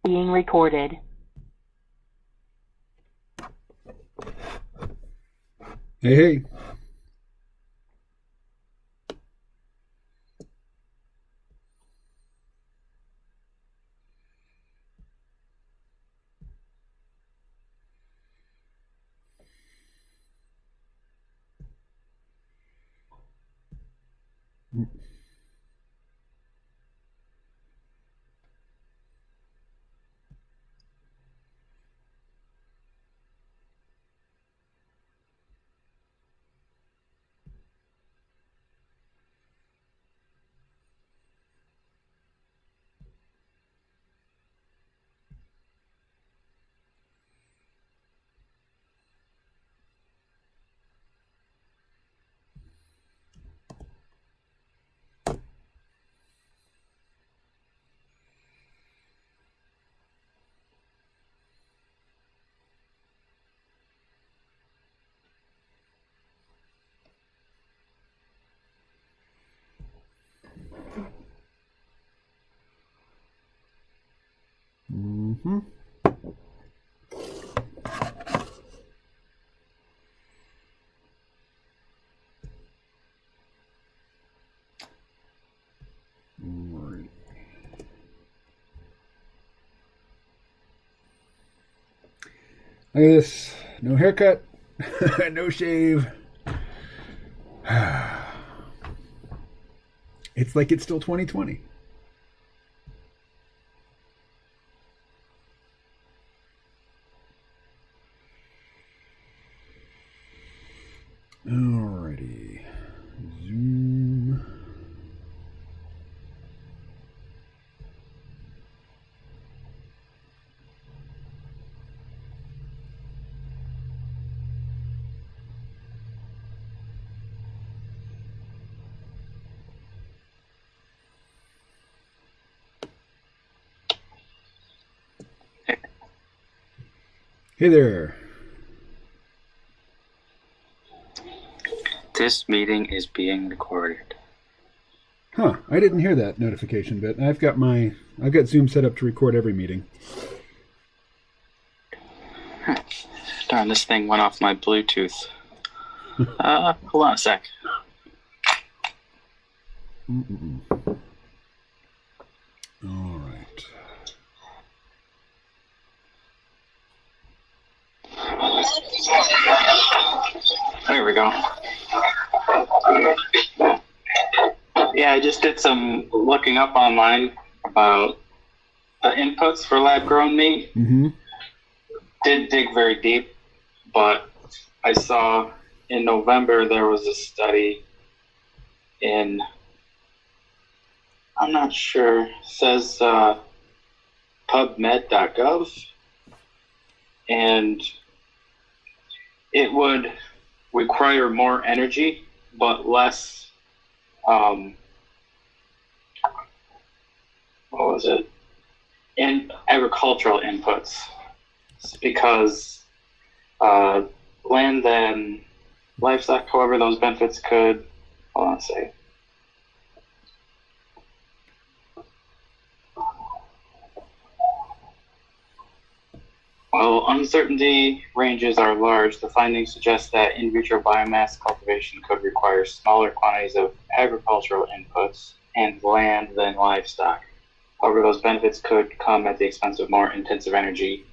being recorded. Hey, hey. Mm-hmm. Right. Look at this. No haircut. No shave. It's like it's still 2020. Alrighty. Zoom. Hey there. This meeting is being recorded. Huh, I didn't hear that notification bit. I've got Zoom set up to record every meeting. Darn, this thing went off my Bluetooth. Hold on a sec. All right. There we go. Yeah, I just did some looking up online about the inputs for lab-grown meat. Mm-hmm. Didn't dig very deep, but I saw in November there was a study in, I'm not sure, it says pubmed.gov, and it would require more energy but less in agricultural inputs, because land and livestock, however those benefits could, hold on a second. While uncertainty ranges are large, the findings suggest that in vitro biomass cultivation could require smaller quantities of agricultural inputs and land than livestock. However, those benefits could come at the expense of more intensive energy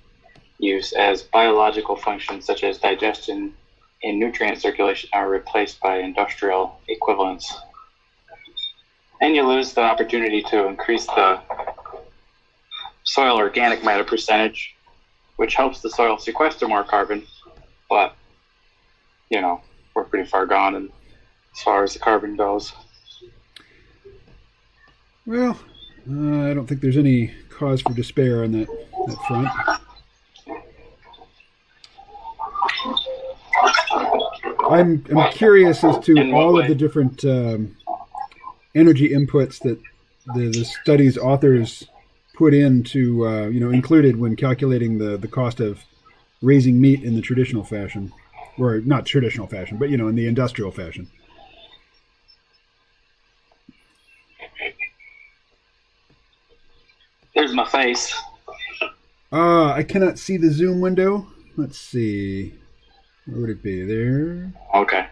use, as biological functions such as digestion and nutrient circulation are replaced by industrial equivalents. And you lose the opportunity to increase the soil organic matter percentage, which helps the soil sequester more carbon, but, we're pretty far gone as far as the carbon goes. Well, I don't think there's any cause for despair on that front. I'm curious as to all of the different energy inputs that the study's authors put into, included when calculating the cost of raising meat in the traditional fashion, or not traditional fashion, but in the industrial fashion. There's my face. I cannot see the Zoom window. Let's see. Where would it be? There. Okay.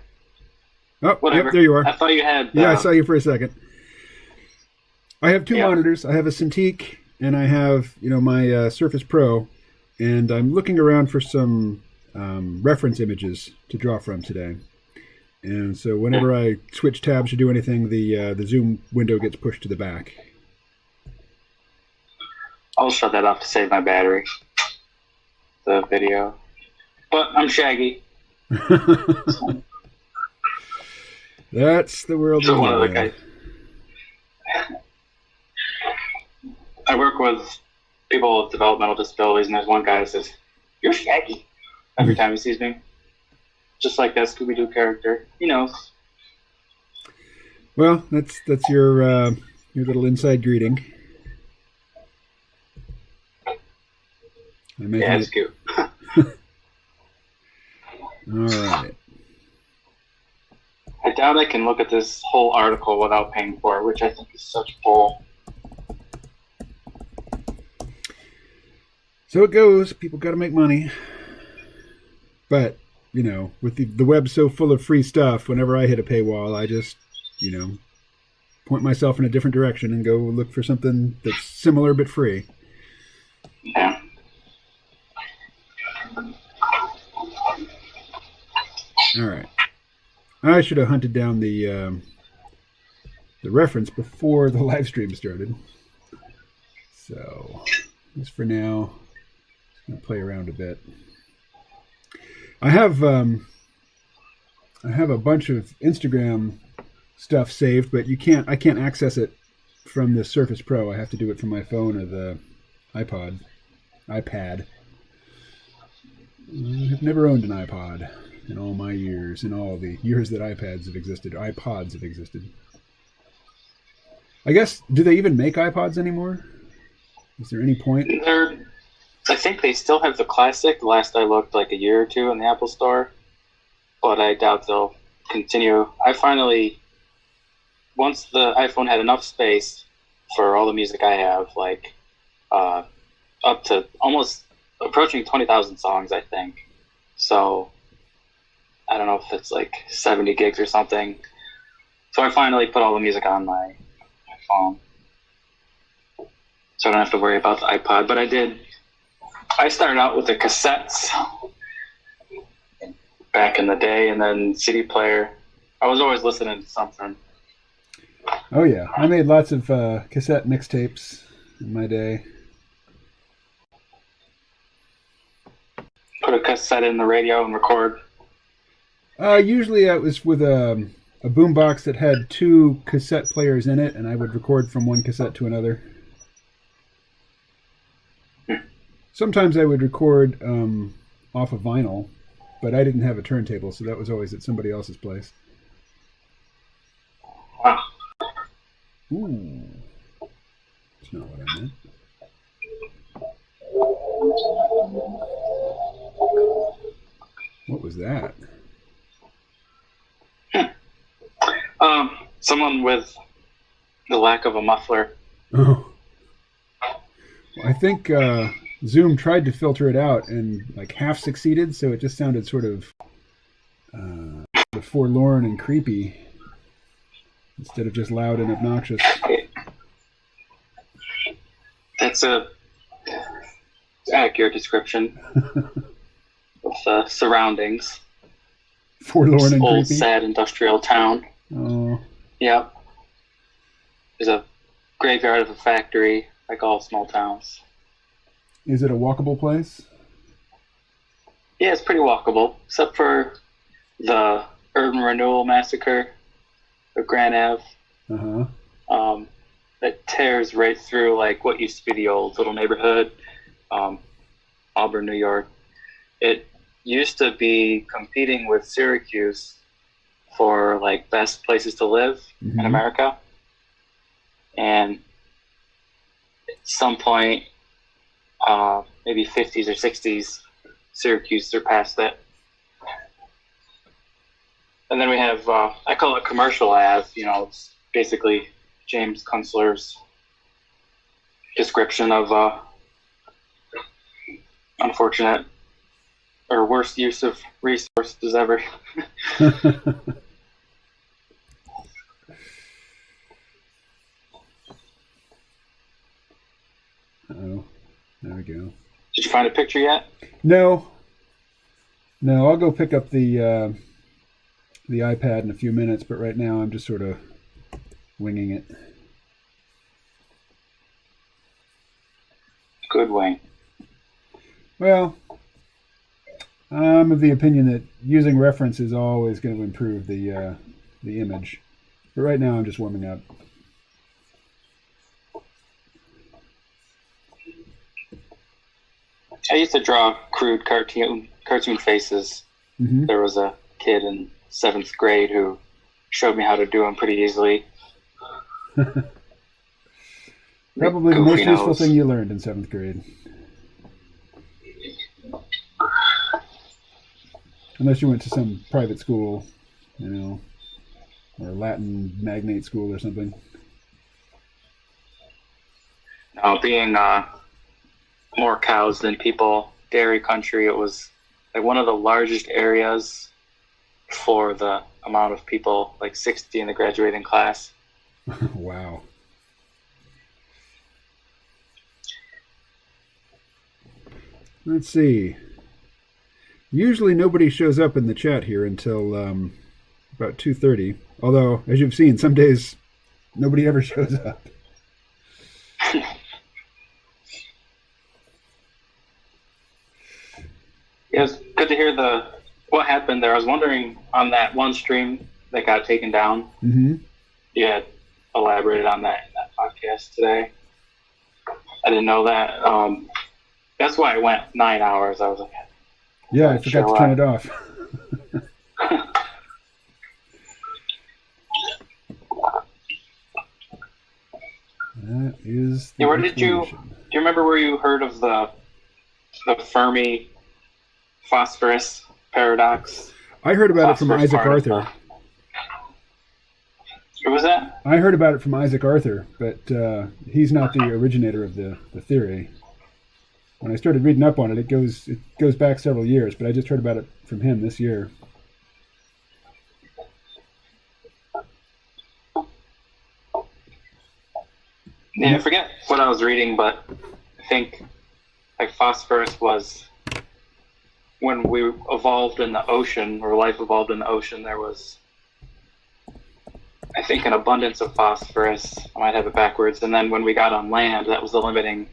Oh, Whatever. Yep, there you are. I thought you had. Yeah, I saw you for a second. I have two Yeah. monitors. I have a Cintiq and I have, my Surface Pro, and I'm looking around for some reference images to draw from today. And so whenever I switch tabs to do anything, the Zoom window gets pushed to the back. I'll shut that off to save my battery. The video. But I'm Shaggy. That's the world. So one of the guys. I work with people with developmental disabilities, and there's one guy that says, "You're Shaggy," every time he sees me. Just like that Scooby-Doo character. He knows. Well, that's your little inside greeting. Yeah, it's cute. All right. I doubt I can look at this whole article without paying for it, which I think is such bull. So it goes. People got to make money. But, with the web so full of free stuff, whenever I hit a paywall, I just, point myself in a different direction and go look for something that's similar but free. Yeah. All right. I should have hunted down the reference before the live stream started. So, just for now, I'm gonna play around a bit. I have a bunch of Instagram stuff saved, but I can't access it from the Surface Pro. I have to do it from my phone or the iPad. I have never owned an iPod in all my years, in all the years that iPods have existed. I guess, do they even make iPods anymore? Is there any point? I think they still have the Classic. Last I looked, like a year or two in the Apple Store, but I doubt they'll continue. Once the iPhone had enough space for all the music I have, like up to almost approaching 20,000 songs, I think. So I don't know if it's like 70 gigs or something. So I finally put all the music on my phone, so I don't have to worry about the iPod. But I started out with the cassettes back in the day, and then CD player. I was always listening to something. Oh yeah, I made lots of cassette mixtapes in my day. Put a cassette in the radio and record. Usually it was with a boombox that had two cassette players in it, and I would record from one cassette to another. Sometimes I would record off of vinyl, but I didn't have a turntable, so that was always at somebody else's place. Wow. Ooh. That's not what I meant. What was that? Someone with the lack of a muffler. Oh. Well, I think Zoom tried to filter it out and like half succeeded, so it just sounded sort of forlorn and creepy instead of just loud and obnoxious. That's a accurate description of the surroundings. Forlorn and old, creepy. Sad industrial town. Oh. Yep. There's a graveyard of a factory, like all small towns. Is it a walkable place? Yeah, it's pretty walkable, except for the urban renewal massacre of Grand Ave. Uh-huh. That tears right through like what used to be the old little neighborhood, Auburn, New York. It used to be competing with Syracuse for like best places to live in America. And at some point, maybe 50s or 60s, Syracuse surpassed it. And then we have, I call it Commercial Ave. It's basically James Kunstler's description of Unfortunate, or worst use of resources ever. Oh, there we go. Did you find a picture yet? No. I'll go pick up the iPad in a few minutes, but right now I'm just sort of winging it. Good wing. Well, I'm of the opinion that using reference is always going to improve the image, but right now I'm just warming up. I used to draw crude cartoon faces. Mm-hmm. There was a kid in 7th grade who showed me how to do them pretty easily. Probably the most useful thing you learned in 7th grade. Unless you went to some private school, or Latin magnate school or something. Now, being more cows than people, dairy country, it was like one of the largest areas for the amount of people, like 60 in the graduating class. Wow. Let's see. Usually nobody shows up in the chat here until about 2:30. Although, as you've seen, some days nobody ever shows up. Yeah, it's good to hear what happened there. I was wondering on that one stream that got taken down. Mm-hmm. You had elaborated on that in that podcast today. I didn't know that. That's why I went 9 hours. I was like, yeah, I forgot to turn it off. That is. Yeah, where did you? Do you remember where you heard of the Fermi phosphorus paradox? I heard about it from Isaac Arthur. What was that? I heard about it from Isaac Arthur, but he's not the originator of the theory. When I started reading up on it, it goes back several years, but I just heard about it from him this year. Yeah, I forget what I was reading, but I think like phosphorus was when we evolved in the ocean, or life evolved in the ocean, there was, I think, an abundance of phosphorus. I might have it backwards. And then when we got on land, that was the limiting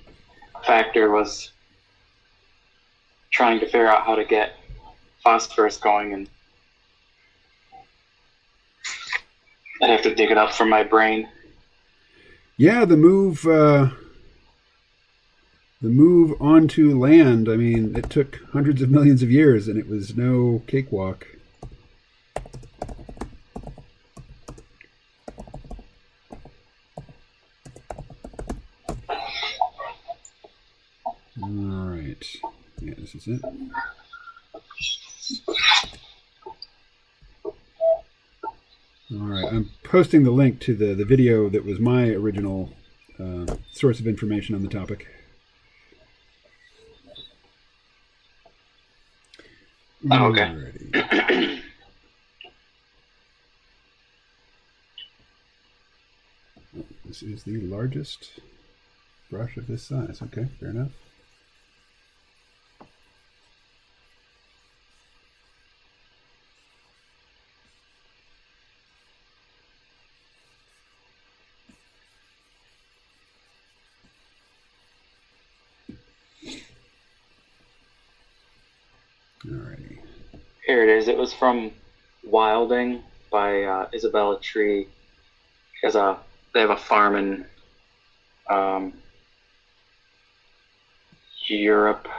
factor, was trying to figure out how to get phosphorus going. And I'd have to dig it up from my brain. Yeah, the move onto land, I mean, it took hundreds of millions of years, and it was no cakewalk. All right. Yeah, this is it. All right, I'm posting the link to the video that was my original source of information on the topic. Oh, okay. This is the largest brush of this size. Okay, fair enough. Alrighty. Here it is. It was from Wilding by Isabella Tree. They have a farm in Europe.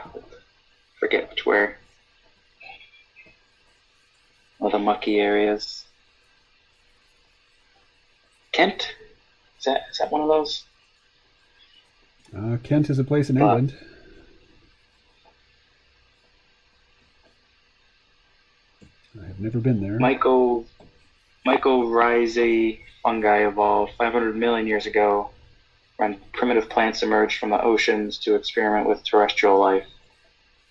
Forget which where. One of the mucky areas. Kent? Is that one of those? Kent is a place in England. I have never been there. Mycorrhizae fungi evolved 500 million years ago when primitive plants emerged from the oceans to experiment with terrestrial life.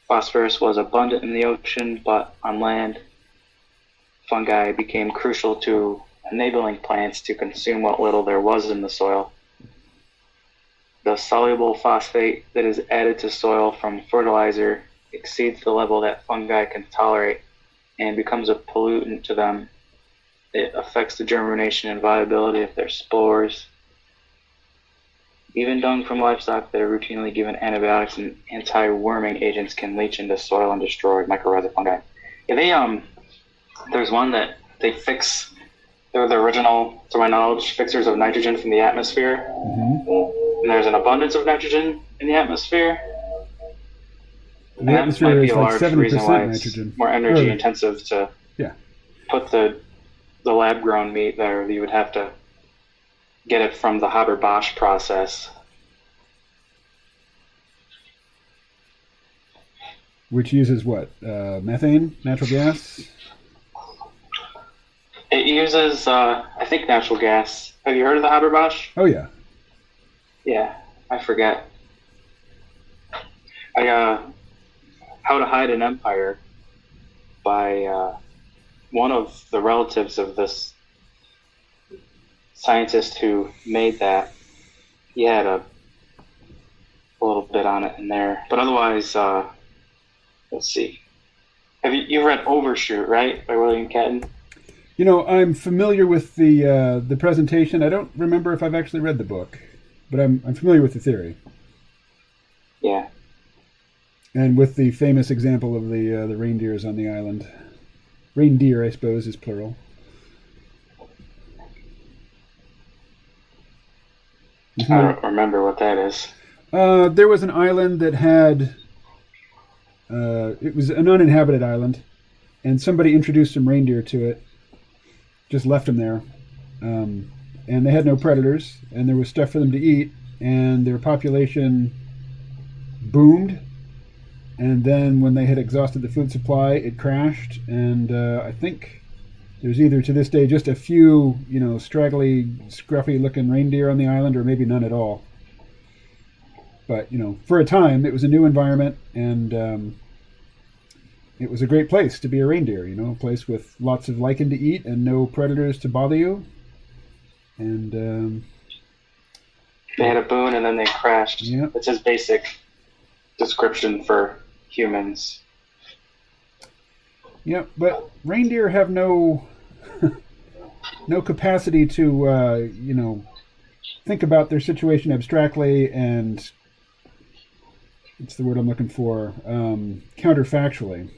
Phosphorus was abundant in the ocean, but on land, fungi became crucial to enabling plants to consume what little there was in the soil. The soluble phosphate that is added to soil from fertilizer exceeds the level that fungi can tolerate and becomes a pollutant to them. It affects the germination and viability of their spores. Even dung from livestock that are routinely given antibiotics and anti-worming agents can leach into soil and destroy mycorrhizal fungi. Yeah, there's one that they fix. They're the original, to my knowledge, fixers of nitrogen from the atmosphere. Mm-hmm. And there's an abundance of nitrogen in the atmosphere. And that might be a large reason why it's more energy intensive to put the lab-grown meat there. You would have to get it from the Haber-Bosch process. Which uses what? Methane? Natural gas? It uses, I think, natural gas. Have you heard of the Haber-Bosch? Oh, yeah. Yeah, I forget. How to Hide an Empire by one of the relatives of this scientist who made that. He had a little bit on it in there. But otherwise, let's see. Have you read Overshoot, right, by William Catton? You know, I'm familiar with the presentation. I don't remember if I've actually read the book, but I'm familiar with the theory. Yeah. And with the famous example of the reindeers on the island. Reindeer, I suppose, is plural. I don't remember what that is. There was an island that had... it was an uninhabited island, and somebody introduced some reindeer to it. Just left them there. And they had no predators, and there was stuff for them to eat, and their population boomed. And then when they had exhausted the food supply, it crashed. And I think there's either to this day just a few, straggly, scruffy-looking reindeer on the island, or maybe none at all. But, for a time, it was a new environment, and it was a great place to be a reindeer, a place with lots of lichen to eat and no predators to bother you. And they had a boon and then they crashed. Yep. It's his basic description for humans. Yeah, but reindeer have no capacity to, think about their situation abstractly and, what's the word I'm looking for, counterfactually,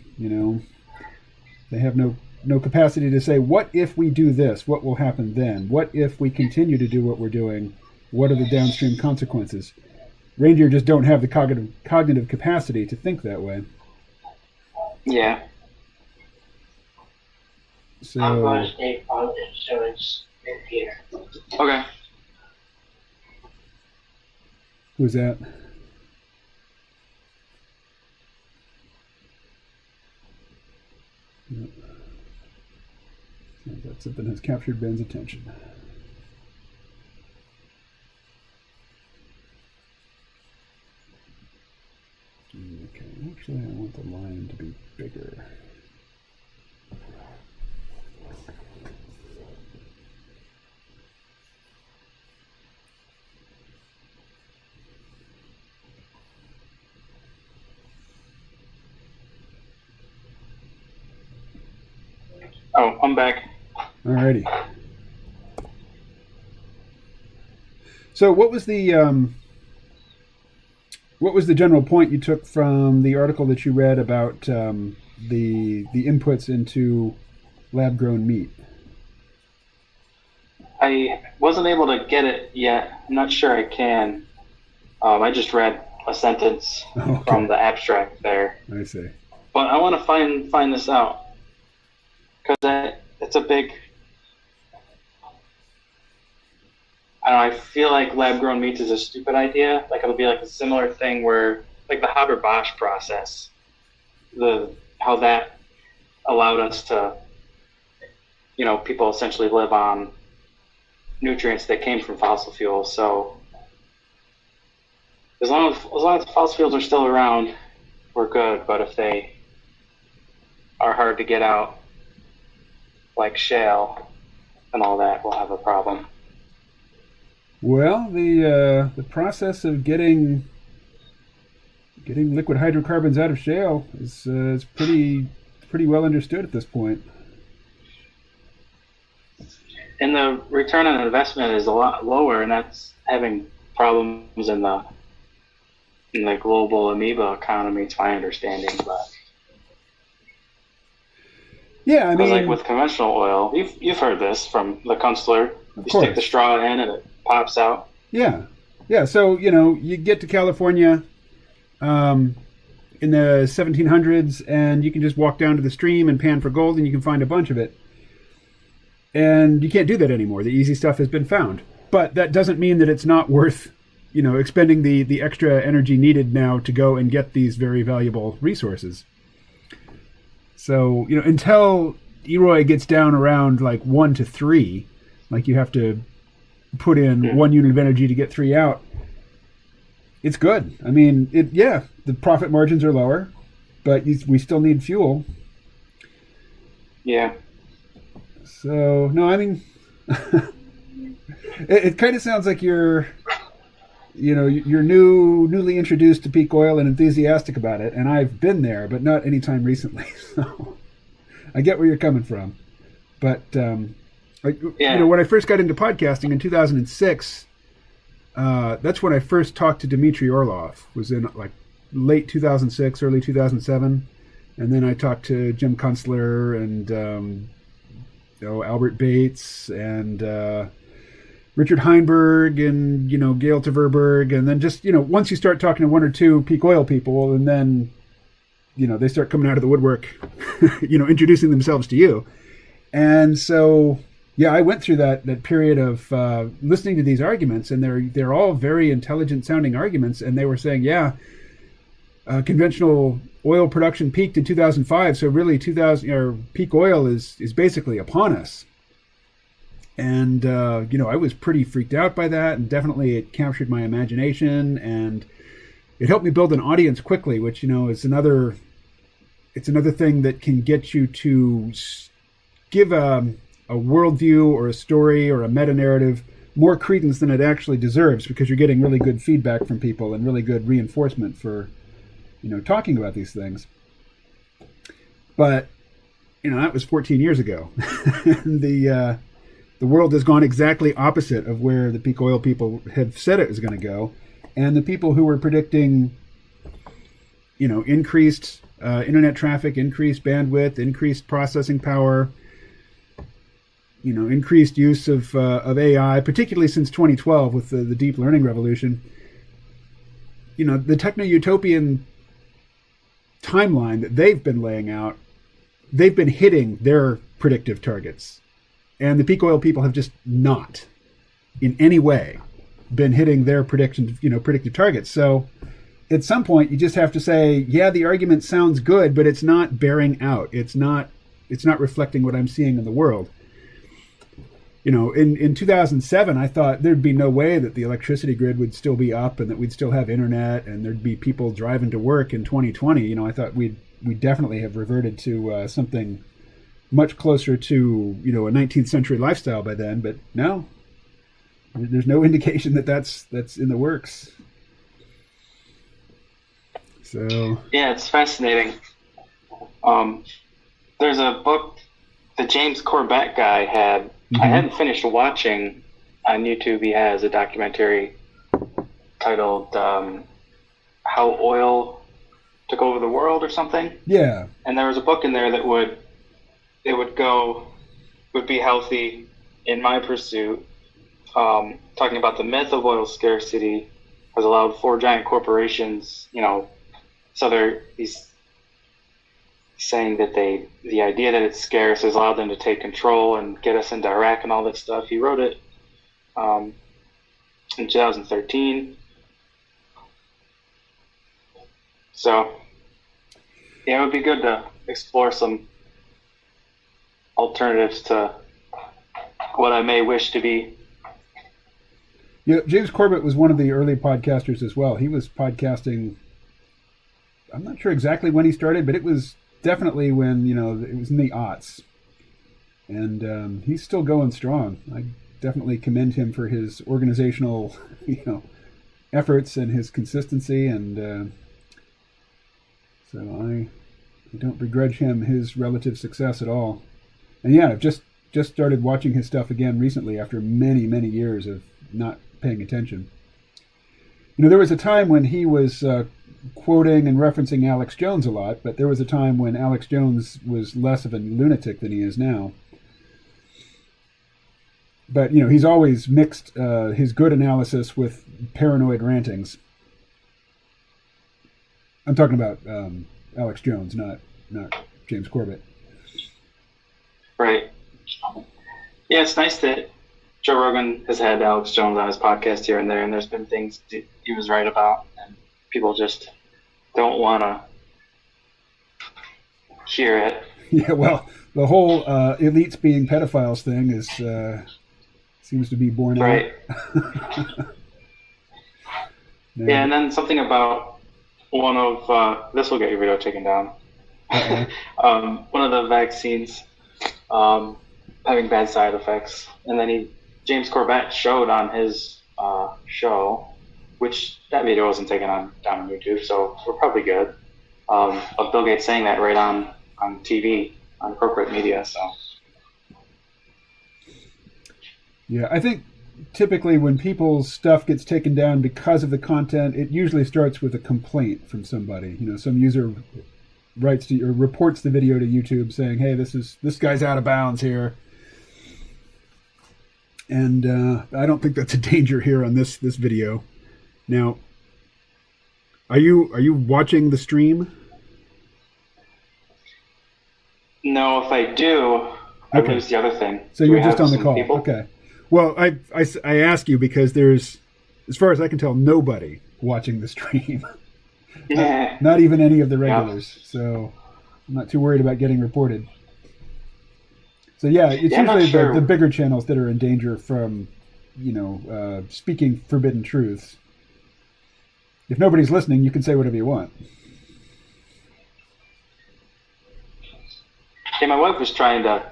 They have no capacity to say, what if we do this? What will happen then? What if we continue to do what we're doing? What are the downstream consequences? Reindeer just don't have the cognitive capacity to think that way. Yeah. So, I'm going to stay on the insurance in here. Okay. who's that? Yep. Sounds like something has captured Ben's attention. Okay, actually I want the line to be bigger. Oh, I'm back. Alrighty. So what was the general point you took from the article that you read about the inputs into lab-grown meat? I wasn't able to get it yet. I'm not sure I can. I just read a sentence from the abstract there. I see. But I want to find this out. Because it's a big... I feel like lab-grown meats is a stupid idea. Like, it'll be like a similar thing where, like the Haber-Bosch process, how that allowed us to, people essentially live on nutrients that came from fossil fuels. So as long as fossil fuels are still around, we're good. But if they are hard to get out, like shale and all that, we'll have a problem. Well, the process of getting liquid hydrocarbons out of shale is pretty well understood at this point. And the return on investment is a lot lower, and that's having problems in the global amoeba economy, to my understanding. But yeah, I mean, like with conventional oil, you've heard this from the Kunstler. You stick the straw in, and it pops out. Yeah. So you get to California in the 1700s, and you can just walk down to the stream and pan for gold, and you can find a bunch of it. And you can't do that anymore. The easy stuff has been found. But that doesn't mean that it's not worth, expending the extra energy needed now to go and get these very valuable resources. So, until Eroy gets down around like 1 to 3, like you have to put in 1 unit of energy to get 3 out, it's good. I mean, the profit margins are lower, but we still need fuel. Yeah. So, no, I mean, it kind of sounds like you're newly introduced to peak oil and enthusiastic about it, and I've been there, but not anytime recently. So, I get where you're coming from. But, when I first got into podcasting in 2006, that's when I first talked to Dmitry Orlov, was in like late 2006, early 2007. And then I talked to Jim Kunstler and Albert Bates and Richard Heinberg and Gail Tverberg, and then just once you start talking to 1 or 2 peak oil people, and then they start coming out of the woodwork, introducing themselves to you. And so I went through that period of listening to these arguments, and they're all very intelligent sounding arguments, and they were saying conventional oil production peaked in 2005, so really peak oil is basically upon us. And I was pretty freaked out by that, and definitely it captured my imagination, and it helped me build an audience quickly, which is another thing that can get you to give a worldview or a story or a meta-narrative more credence than it actually deserves, because you're getting really good feedback from people and really good reinforcement for talking about these things. But that was 14 years ago. And the world has gone exactly opposite of where the peak oil people had said it was going to go. And the people who were predicting increased internet traffic, increased bandwidth, increased processing power, increased use of AI, particularly since 2012 with the deep learning revolution, the techno-utopian timeline that they've been laying out, they've been hitting their predictive targets. And the peak oil people have just not, in any way, been hitting their predictive targets. So at some point, you just have to say, the argument sounds good, but it's not bearing out. It's not reflecting what I'm seeing in the world. In 2007, I thought there'd be no way that the electricity grid would still be up and that we'd still have internet and there'd be people driving to work in 2020. I thought we'd definitely have reverted to something much closer to, a 19th century lifestyle by then. But no, there's no indication that that's in the works. So yeah, it's fascinating. There's a book the James Corbett guy had. I hadn't finished watching. On YouTube, he has a documentary titled "How Oil Took Over the World" or something. Yeah. And there was a book in there that would be healthy in my pursuit. Talking about the myth of oil scarcity has allowed 4 giant corporations, so he's saying that the idea that it's scarce has allowed them to take control and get us into Iraq and all that stuff. He wrote it in 2013. So, it would be good to explore some alternatives to what I may wish to be. Yeah, James Corbett was one of the early podcasters as well. He was podcasting I'm not sure exactly when he started, but it was definitely when, it was in the aughts. And he's still going strong. I definitely commend him for his organizational, efforts and his consistency. And so I don't begrudge him his relative success at all. And yeah, I've just started watching his stuff again recently after many, many years of not paying attention. There was a time when he was quoting and referencing Alex Jones a lot, but there was a time when Alex Jones was less of a lunatic than he is now. But, he's always mixed his good analysis with paranoid rantings. I'm talking about Alex Jones, not James Corbett. Right. Yeah, it's nice that Joe Rogan has had Alex Jones on his podcast here and there, and there's been things he was right about, and people just don't want to hear it. Yeah, well, the whole elites being pedophiles thing is seems to be borne out. Right. Yeah, and then something about one of this will get your video taken down. One of the vaccines having bad side effects, and then James Corbett showed on his show, which that video wasn't taken down on YouTube, so we're probably good. Of Bill Gates saying that right on TV, on corporate media. So yeah, I think typically when people's stuff gets taken down because of the content, it usually starts with a complaint from somebody. Some user writes to or reports the video to YouTube saying, "Hey, this guy's out of bounds here." And I don't think that's a danger here on this video. Now, are you watching the stream? No, if I do, I lose the other thing. So you're just on the call. People? Okay. Well, I ask you because there's, as far as I can tell, nobody watching the stream. Not even any of the regulars. Yeah. So I'm not too worried about getting reported. So yeah, it's usually the bigger channels that are in danger from, speaking forbidden truths. If nobody's listening, you can say whatever you want. Yeah, my wife was trying to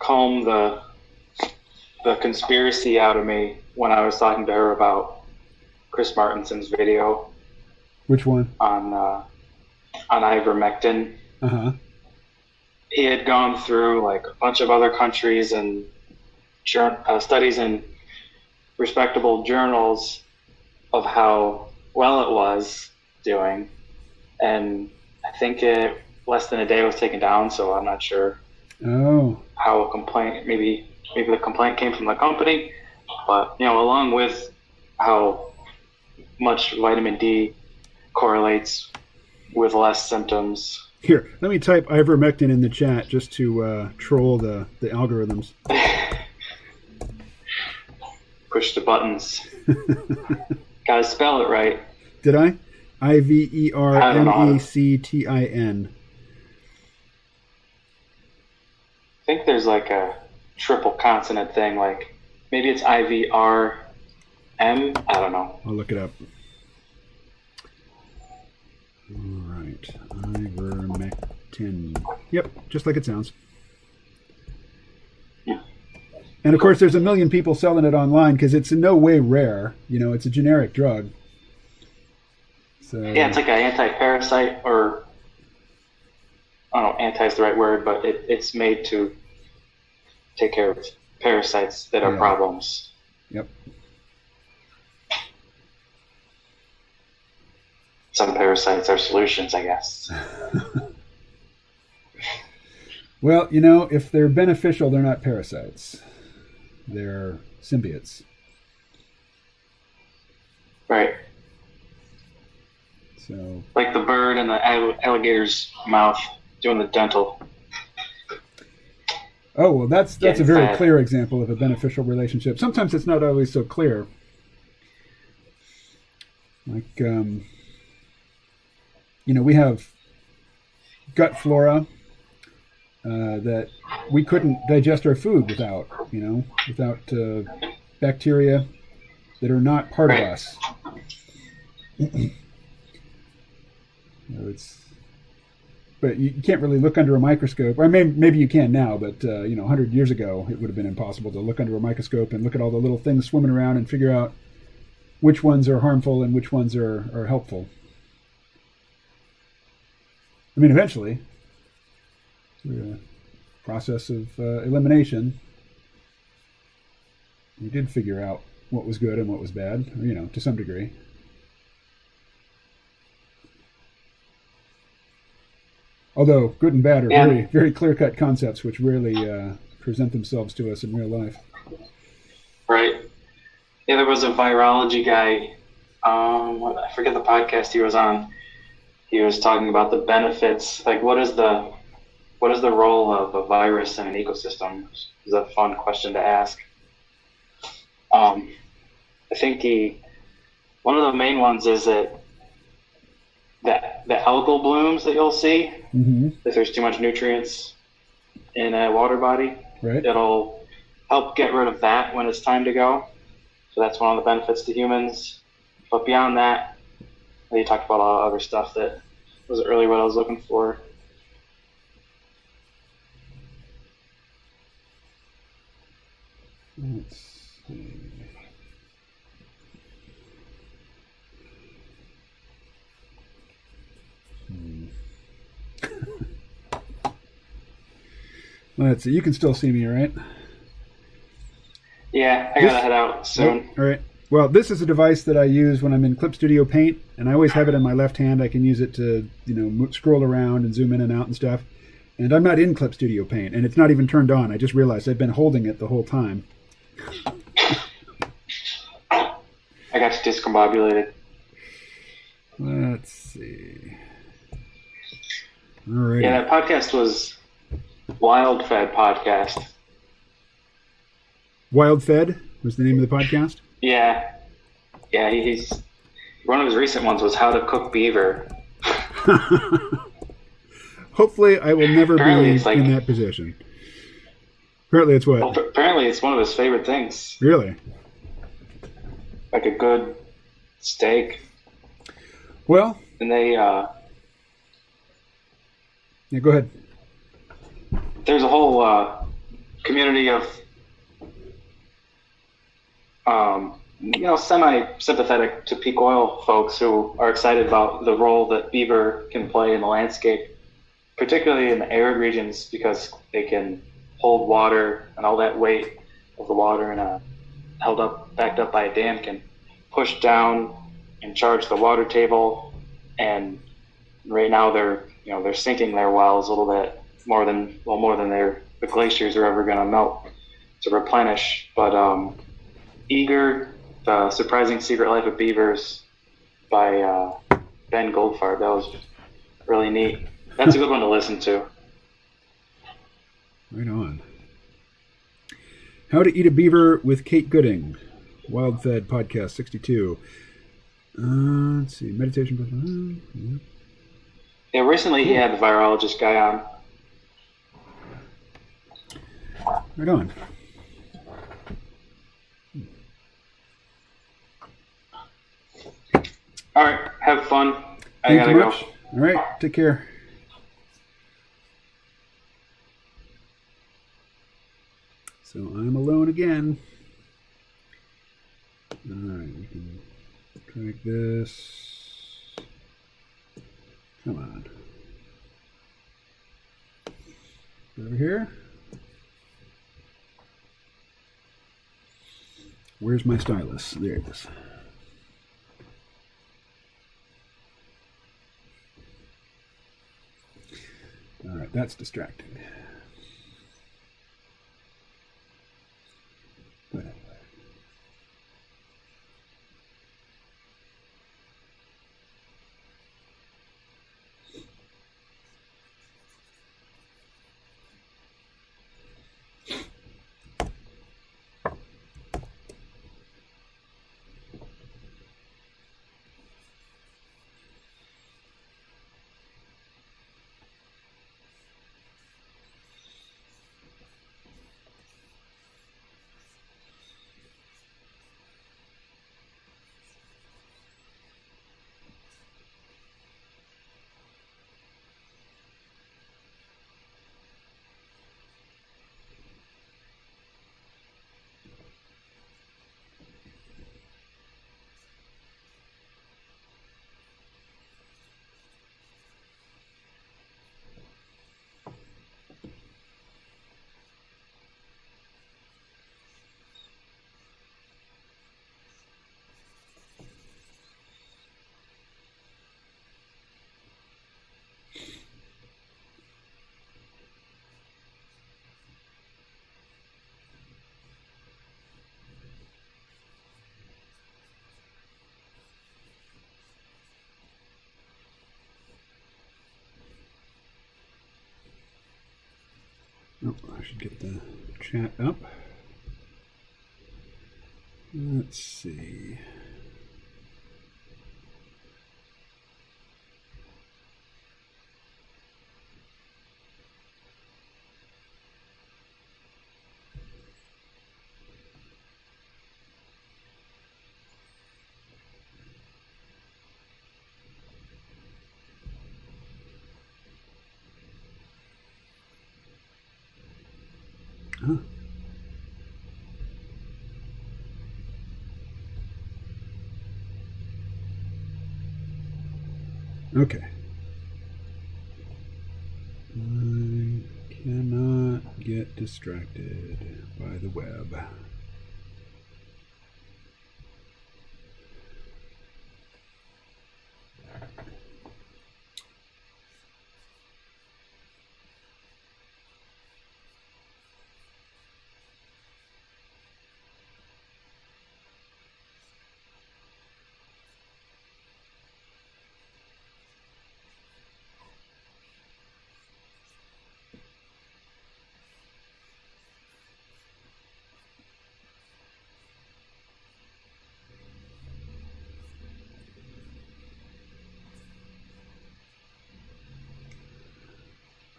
calm the conspiracy out of me when I was talking to her about Chris Martinson's video. Which one? On ivermectin. Uh-huh. He had gone through like a bunch of other countries and studies in respectable journals of how well it was doing, and I think less than a day was taken down. So I'm not sure. Oh. How a complaint? Maybe the complaint came from the company, but along with how much vitamin D correlates with less symptoms. Here, let me type ivermectin in the chat just to troll the algorithms. Push the buttons. Gotta spell it right. Did I? ivermectin. I think there's like a triple consonant thing, like maybe it's IVRM. I don't know. I'll look it up. All right, ivermectin. Yep, just like it sounds. Yeah. And of course, there's a million people selling it online because it's in no way rare. It's a generic drug. So yeah, it's like an anti-parasite, or I don't know, anti is the right word, but it's made to take care of parasites that are problems. Yep. Some parasites are solutions, I guess. Well, if they're beneficial, they're not parasites. They're symbiotes. Right. So, like the bird in the alligator's mouth doing the dental. Oh, well, that's a very clear example of a beneficial relationship. Sometimes it's not always so clear. Like, we have gut flora that we couldn't digest our food without bacteria that are not part of us. But you can't really look under a microscope. Or maybe you can now, but 100 years ago it would have been impossible to look under a microscope and look at all the little things swimming around and figure out which ones are harmful and which ones are helpful. I mean, eventually, through a process of elimination, we did figure out what was good and what was bad, to some degree. Although good and bad are very, very clear-cut concepts which rarely present themselves to us in real life. Right. Yeah, there was a virology guy. I forget the podcast he was on. He was talking about the benefits. Like, what is the role of a virus in an ecosystem? Is a fun question to ask. I think one of the main ones is that the algal blooms that you'll see, if there's too much nutrients in a water body, right, it'll help get rid of that when it's time to go. So that's one of the benefits to humans. But beyond that, you talked about a lot of other stuff that wasn't really what I was looking for. Let's see. Let's see. You can still see me, right? Yeah, I gotta head out soon. All right. Well, this is a device that I use when I'm in Clip Studio Paint, and I always have it in my left hand. I can use it to, scroll around and zoom in and out and stuff. And I'm not in Clip Studio Paint, and it's not even turned on. I just realized I've been holding it the whole time. I got you discombobulated. Let's see. All right. Yeah, that podcast was Wild Fed Podcast. Wild Fed was the name of the podcast? Yeah. Yeah, he's one of his recent ones was How to Cook Beaver. Hopefully I will never be in that position. Apparently it's what? Well, apparently it's one of his favorite things. Really? Like a good steak. Well. And they yeah, go ahead. There's a whole community of semi-sympathetic to peak oil folks who are excited about the role that beaver can play in the landscape, particularly in the arid regions, because they can hold water, and all that weight of the water backed up by a dam can push down and charge the water table. And right now they're sinking their wells a little bit more than the glaciers are ever going to melt to replenish. But Eager, The Surprising Secret Life of Beavers by Ben Goldfarb, that was really neat. That's a good one to listen to. Right on. How to Eat a Beaver with Kate Gooding, Wild Fed Podcast 62. Let's see, meditation. Yeah, recently he had the virologist guy on. Right on. All right, have fun. I Thank gotta you go. much. All right, take care. So I'm alone again. All right, we can drag this. Come on. Over here. Where's my stylus? There it is. All right, that's distracting. But anyway. Oh, I should get the chat up. Let's see. Huh. Okay. I cannot get distracted by the web.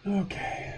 Okay.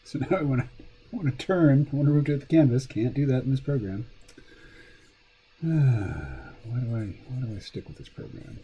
So now I want to turn. I want to rotate the canvas. Can't do that in this program. Why do I stick with this program?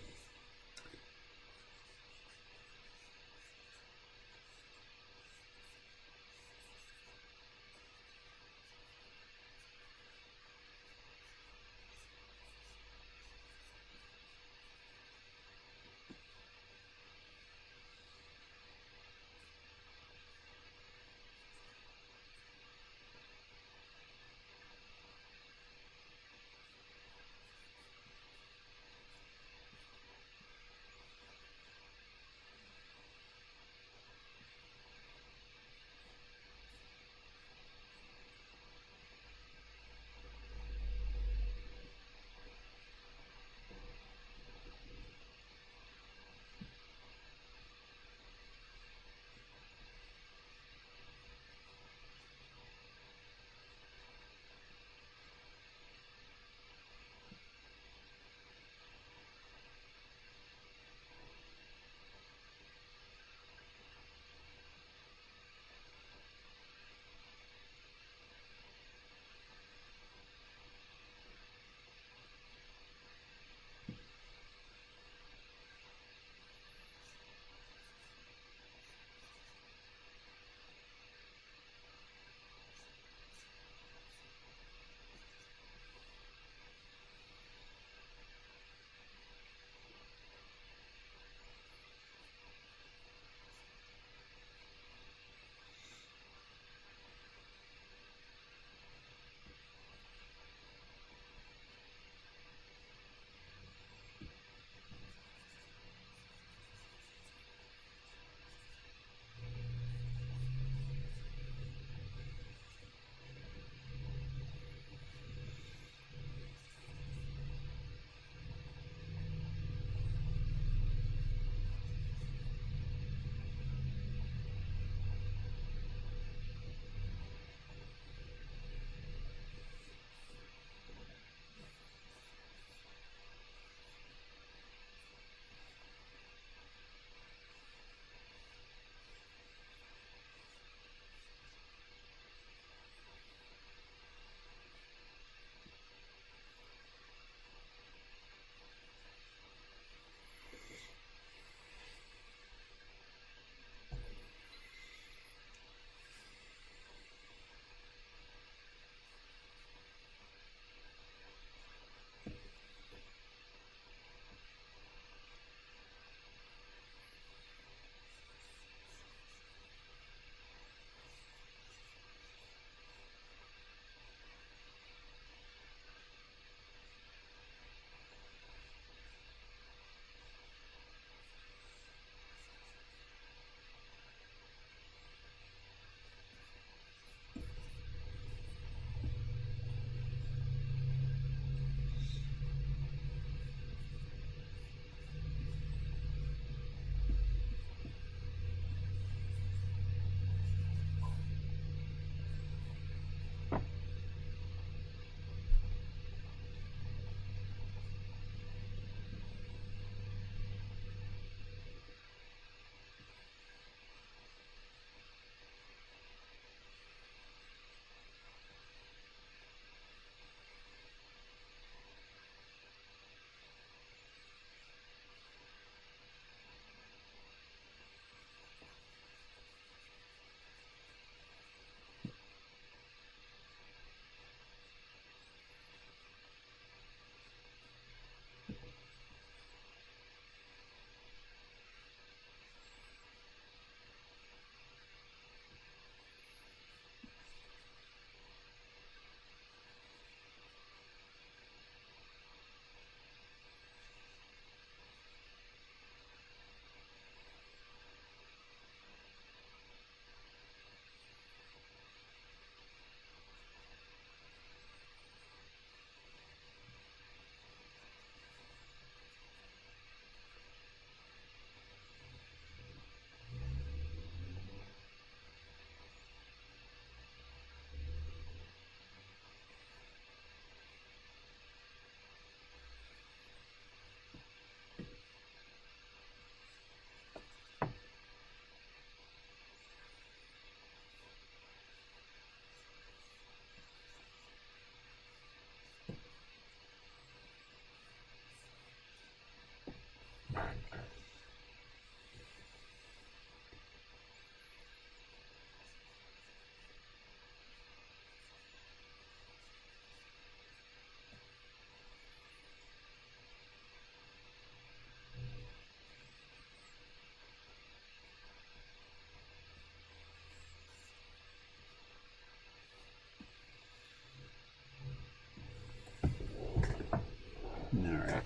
right.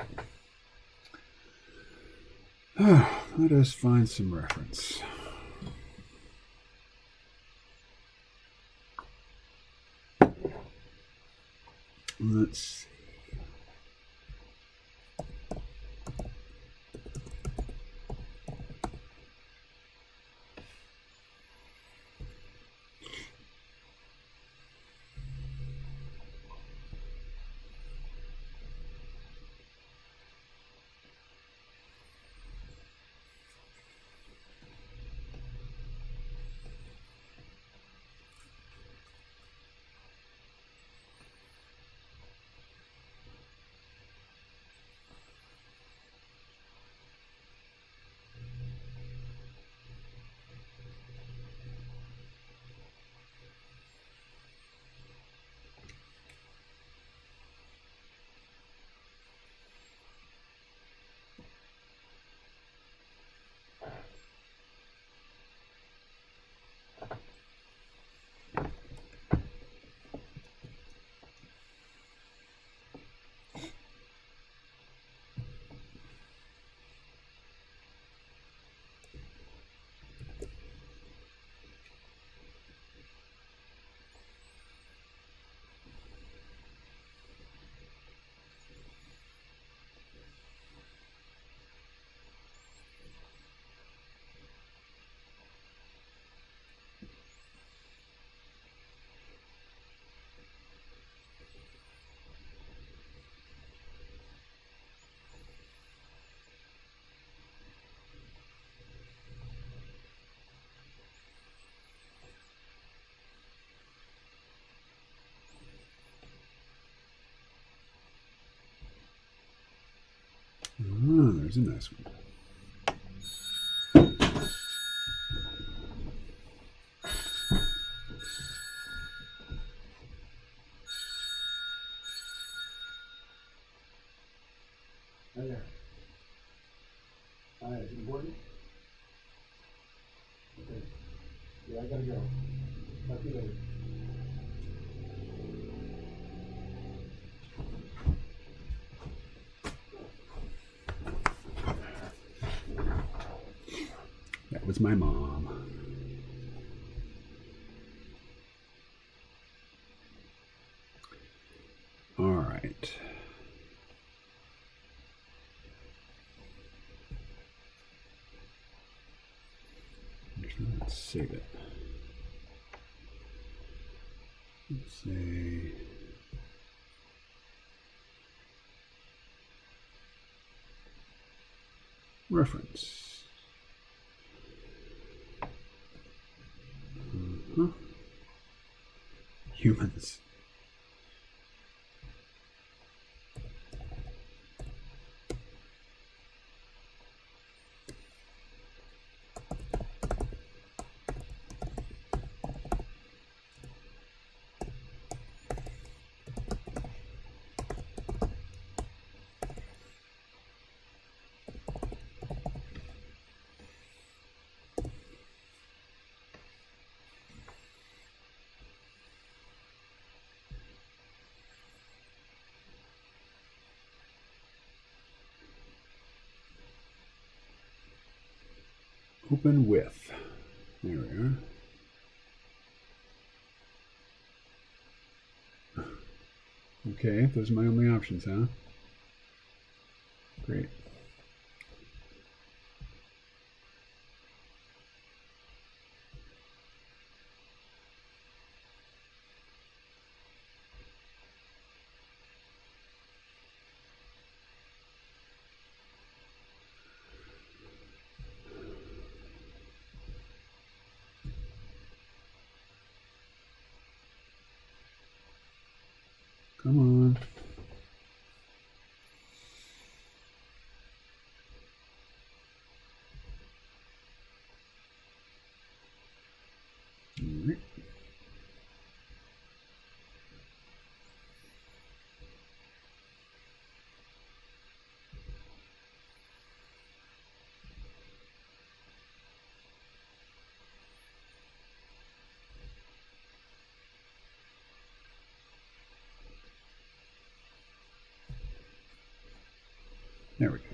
Let us find some reference. Let's see. Oh, there's a nice one. Oh, yeah. Hi, is it important? Okay. Yeah, I gotta go. Talk to you later. That was my mom. All right. Let's save it. Let's say reference. Humans. Open with. There we are. Okay, those are my only options, huh? Great. Come on. All right. There we go.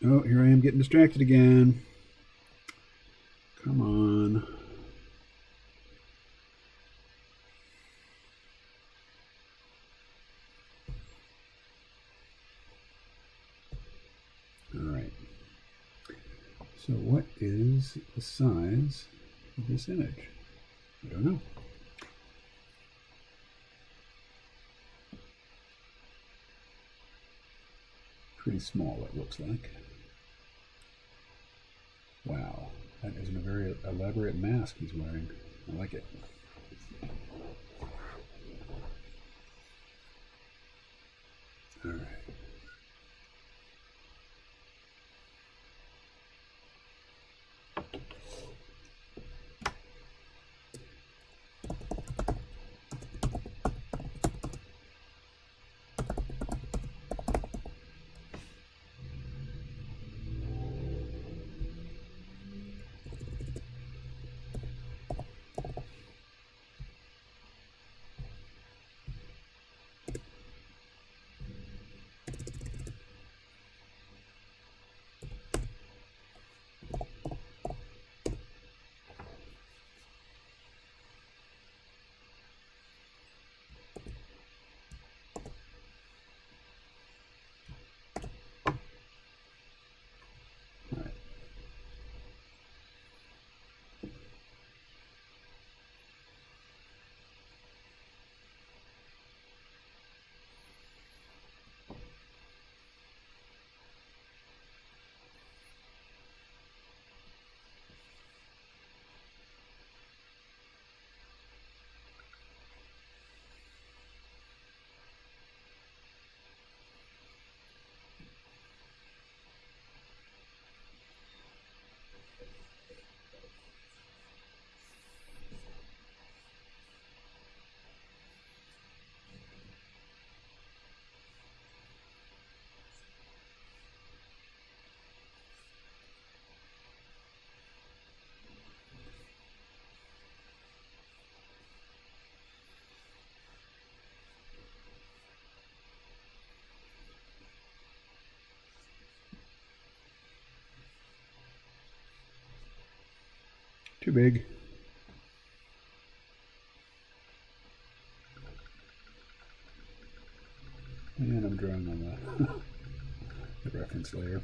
Oh, here I am getting distracted again. Come on. All right. So what is the size of this image? I don't know. Pretty small, it looks like. Wow, that is a very elaborate mask he's wearing. I like it. All right. Too big. And I'm drawing on the reference layer.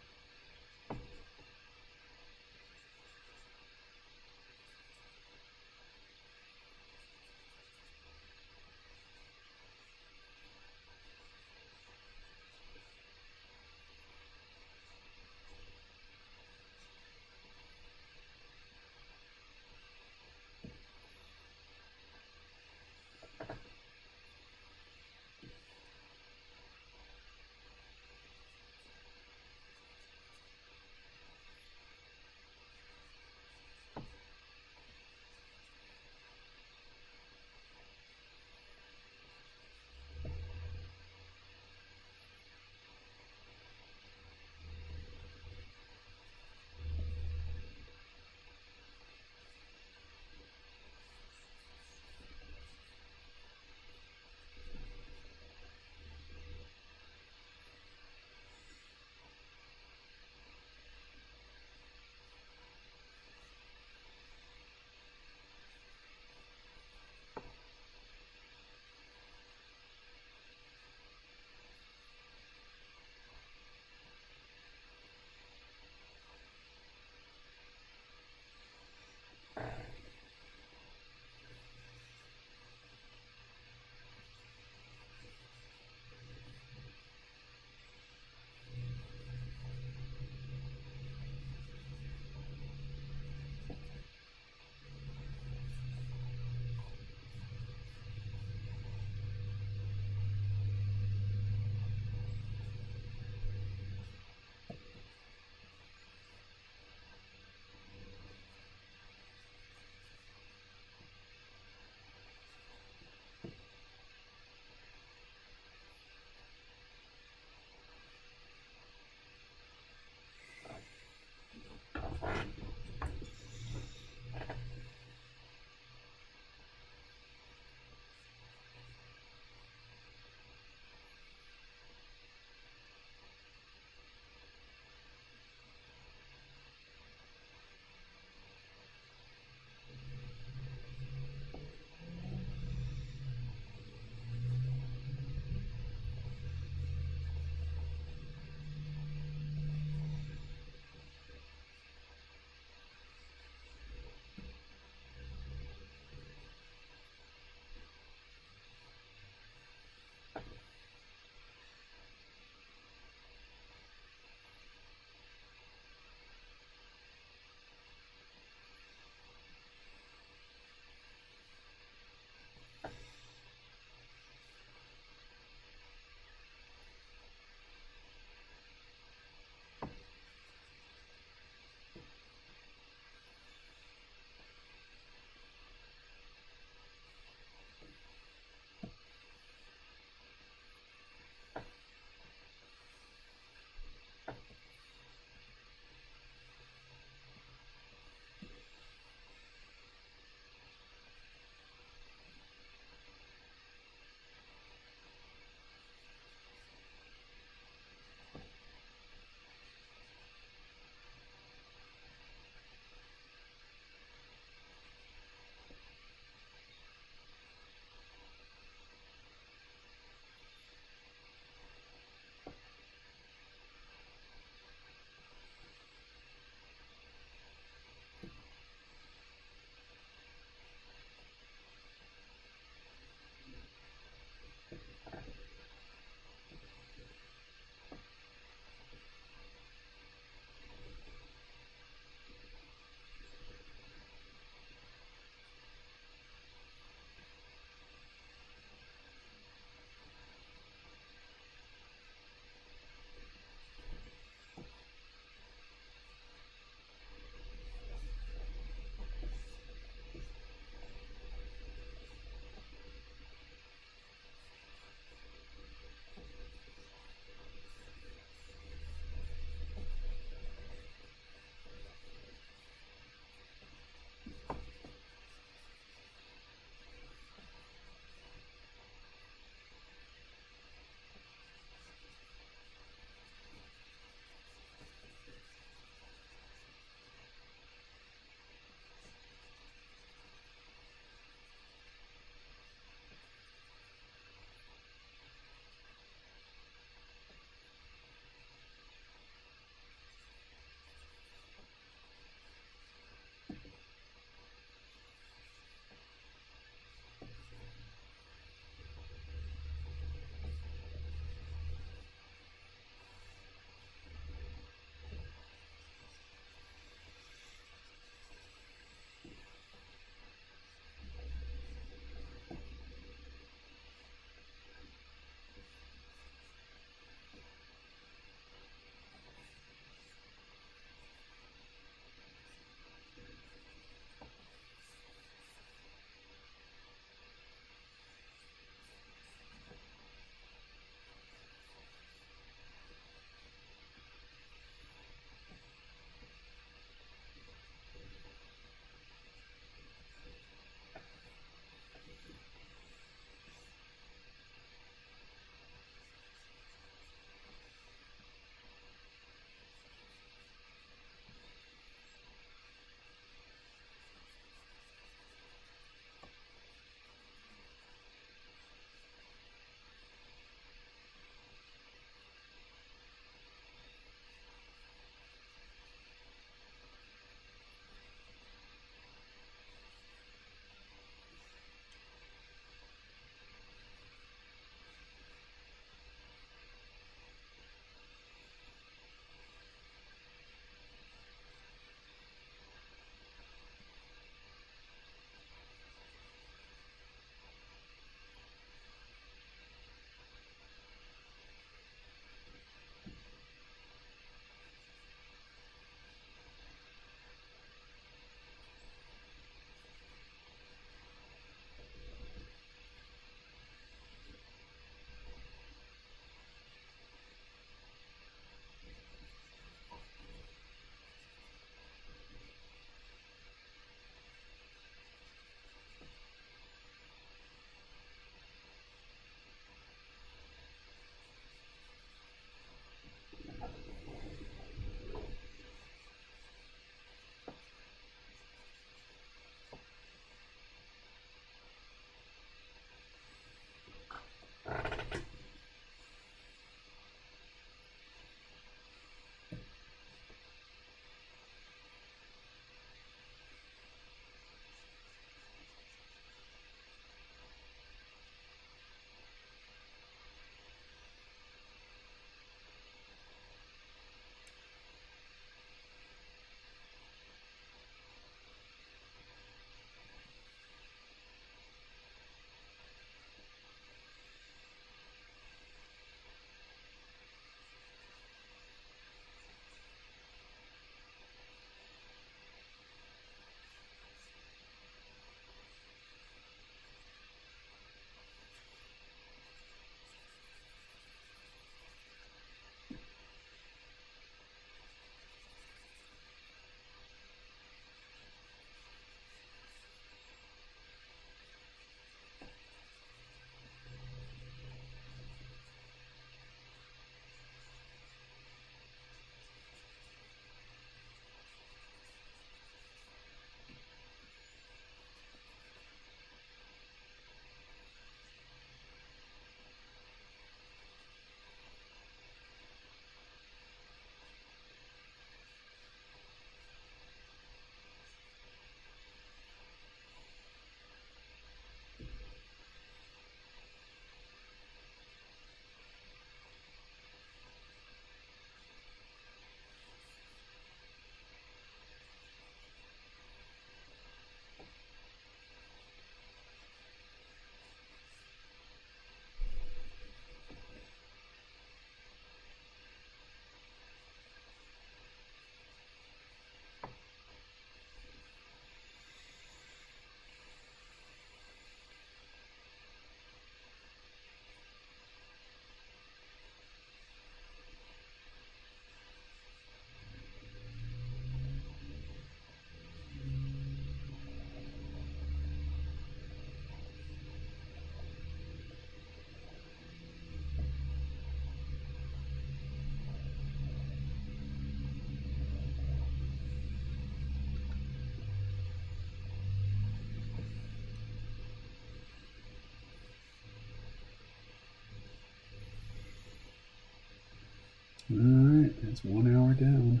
All right, that's 1 hour down.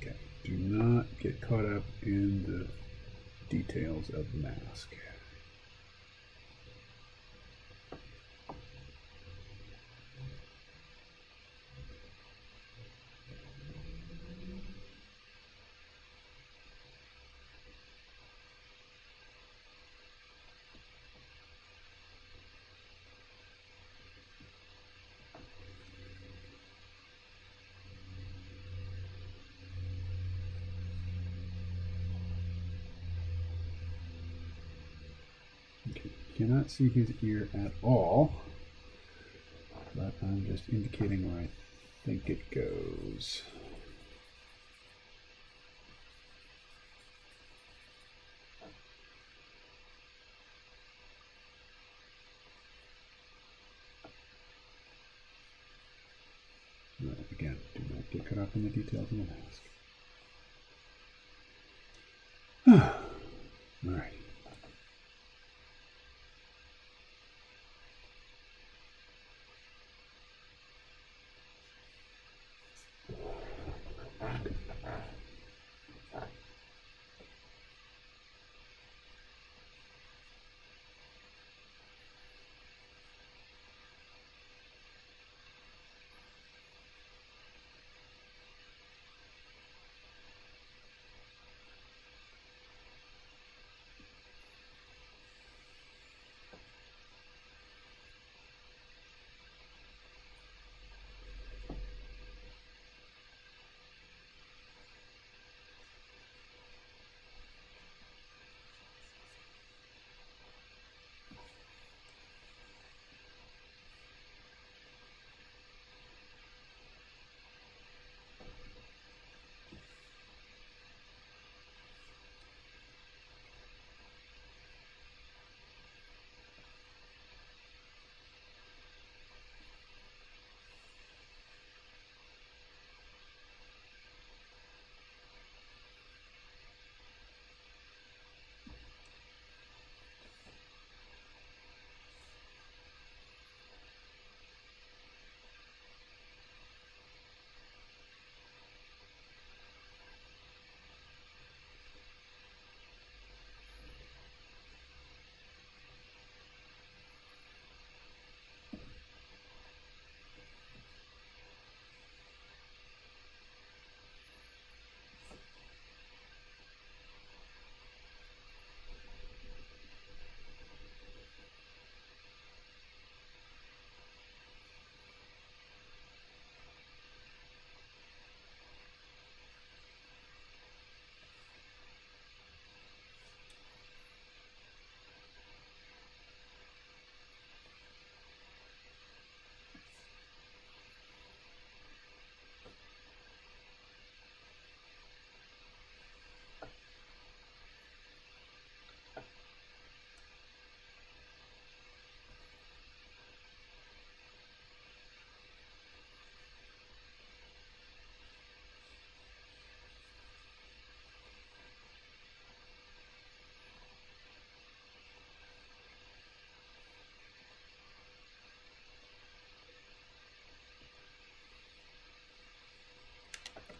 Okay, do not get caught up in the details of the mask. Okay, cannot see his ear at all, but I'm just indicating where I think it goes. Again, do not get caught up in the details of the mask. All right.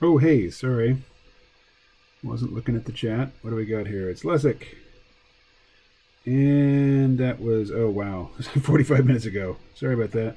Oh, hey, sorry. Wasn't looking at the chat. What do we got here? It's Lesic. And that was, oh, wow, 45 minutes ago. Sorry about that.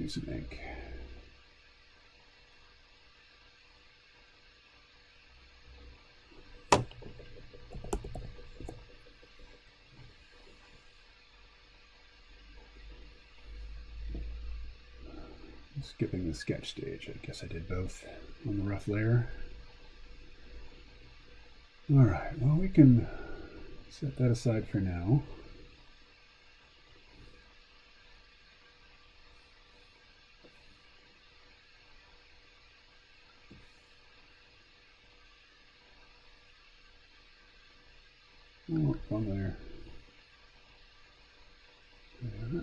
me some ink. Skipping the sketch stage. I guess I did both on the rough layer. All right, well, we can set that aside for now. Oh, on there. Yeah.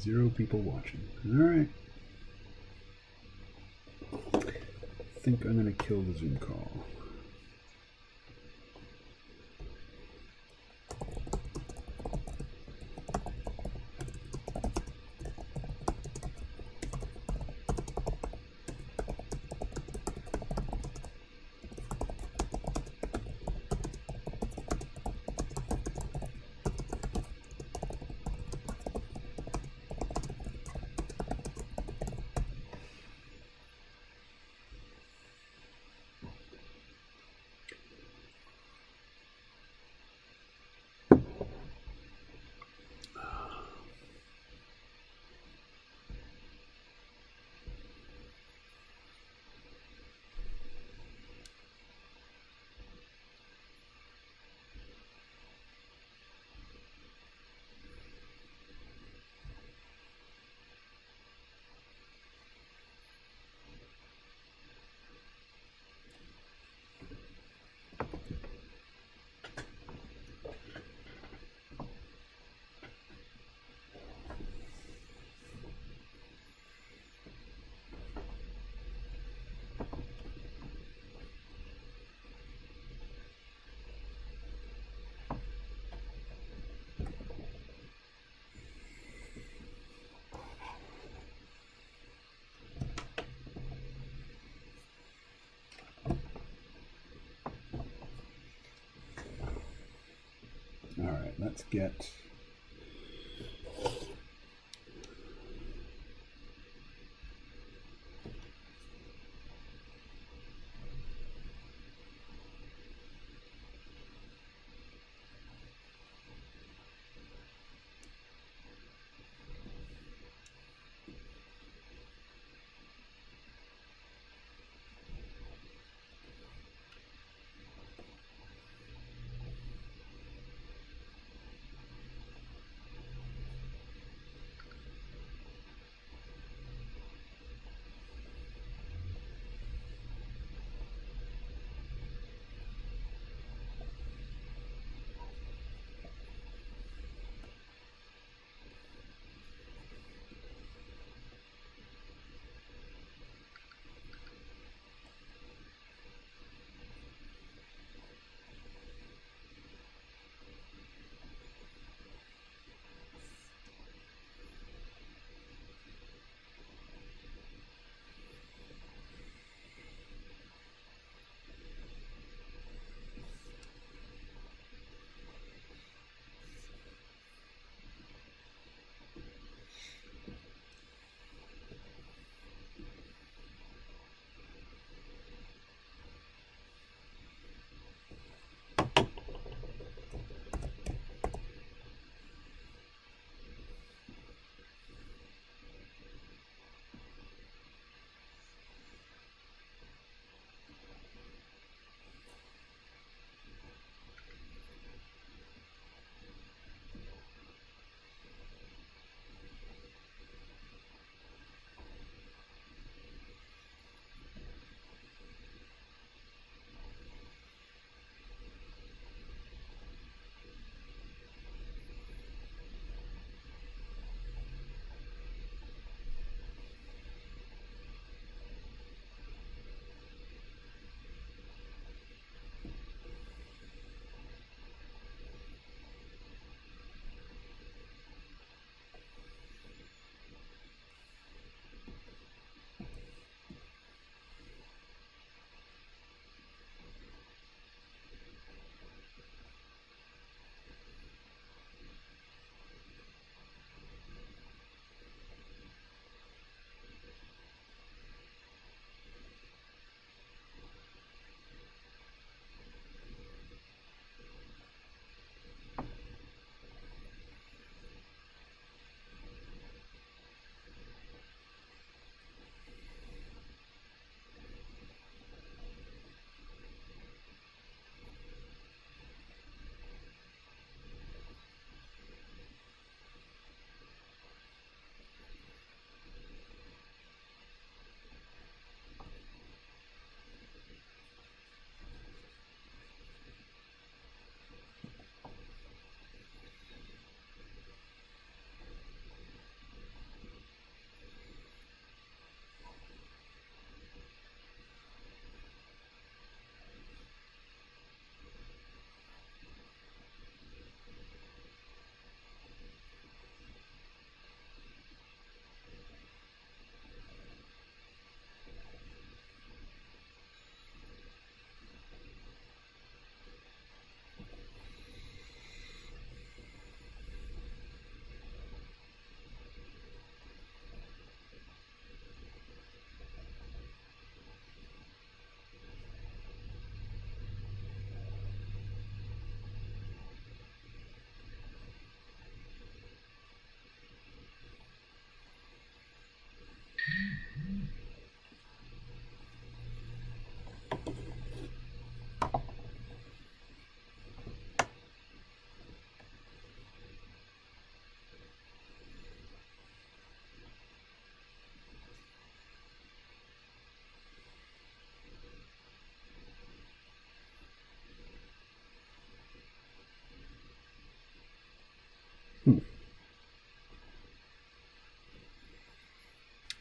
0 people watching. All right. I think I'm going to kill the Zoom call. All right, let's get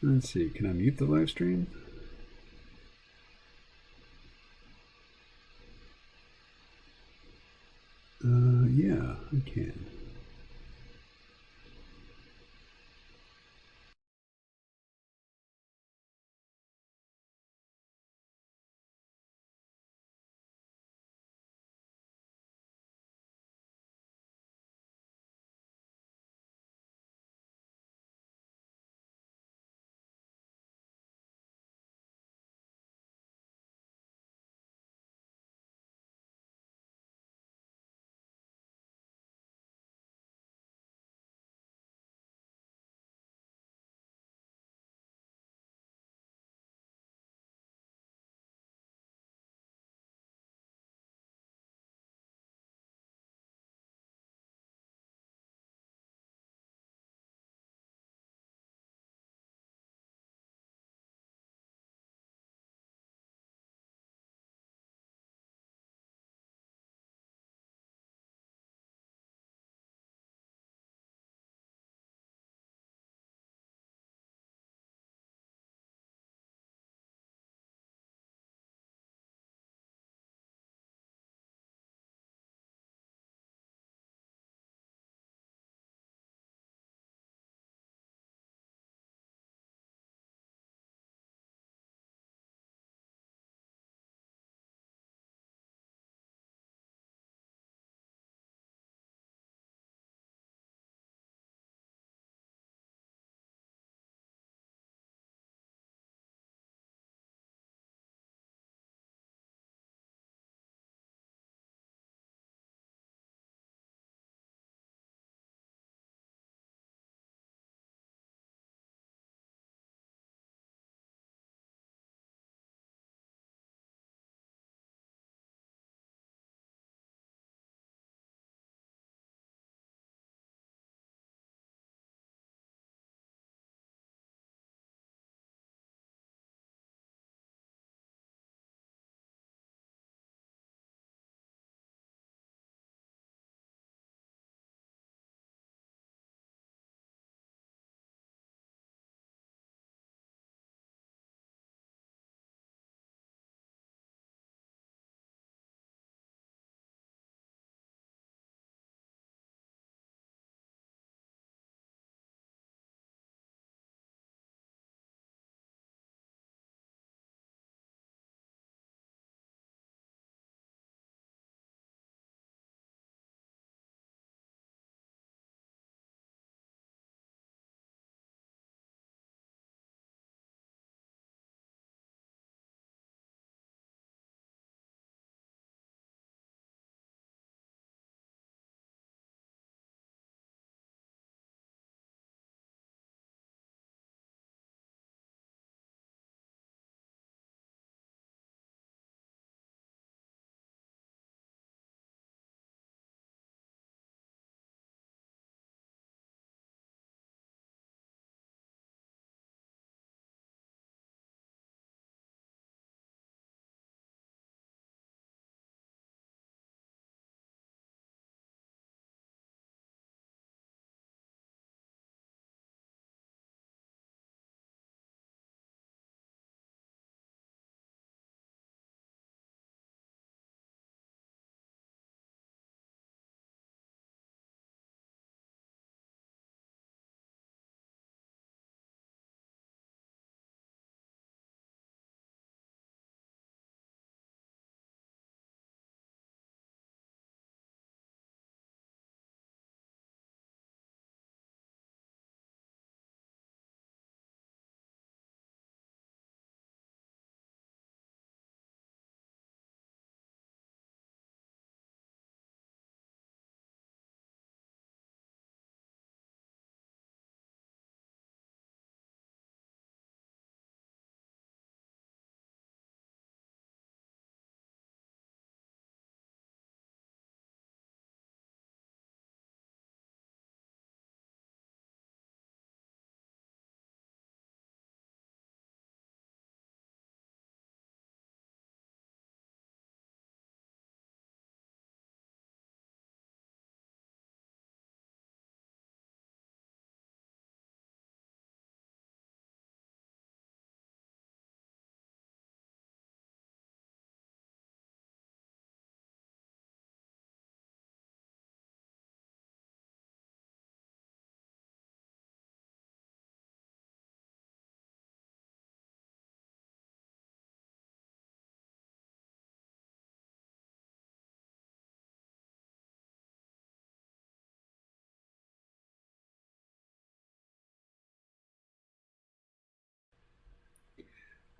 Let's see. Can I mute the live stream? Yeah, I can.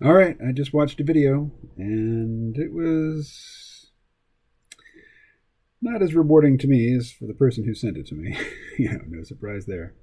All right, I just watched a video, and it was not as rewarding to me as for the person who sent it to me. No surprise there.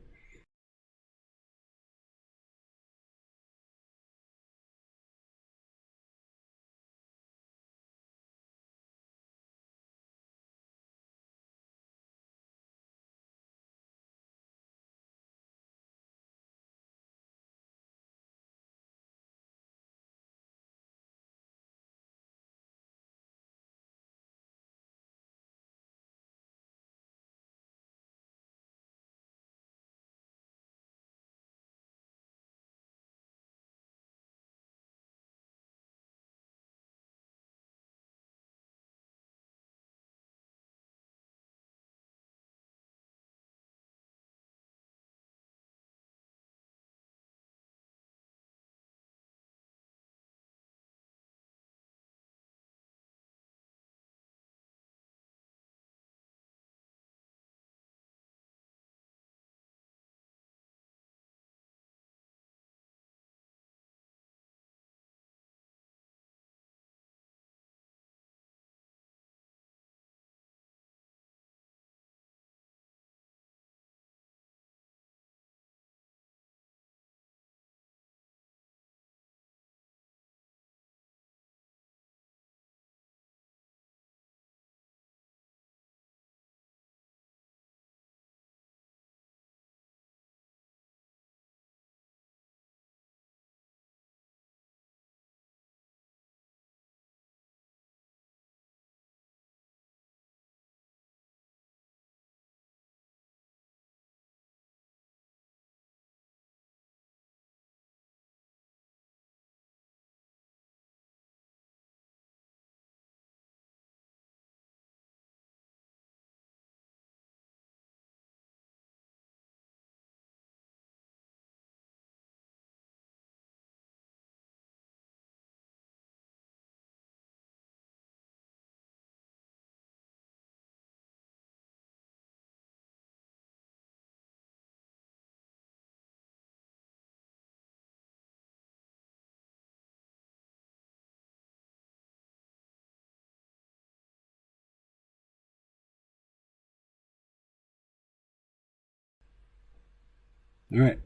All right,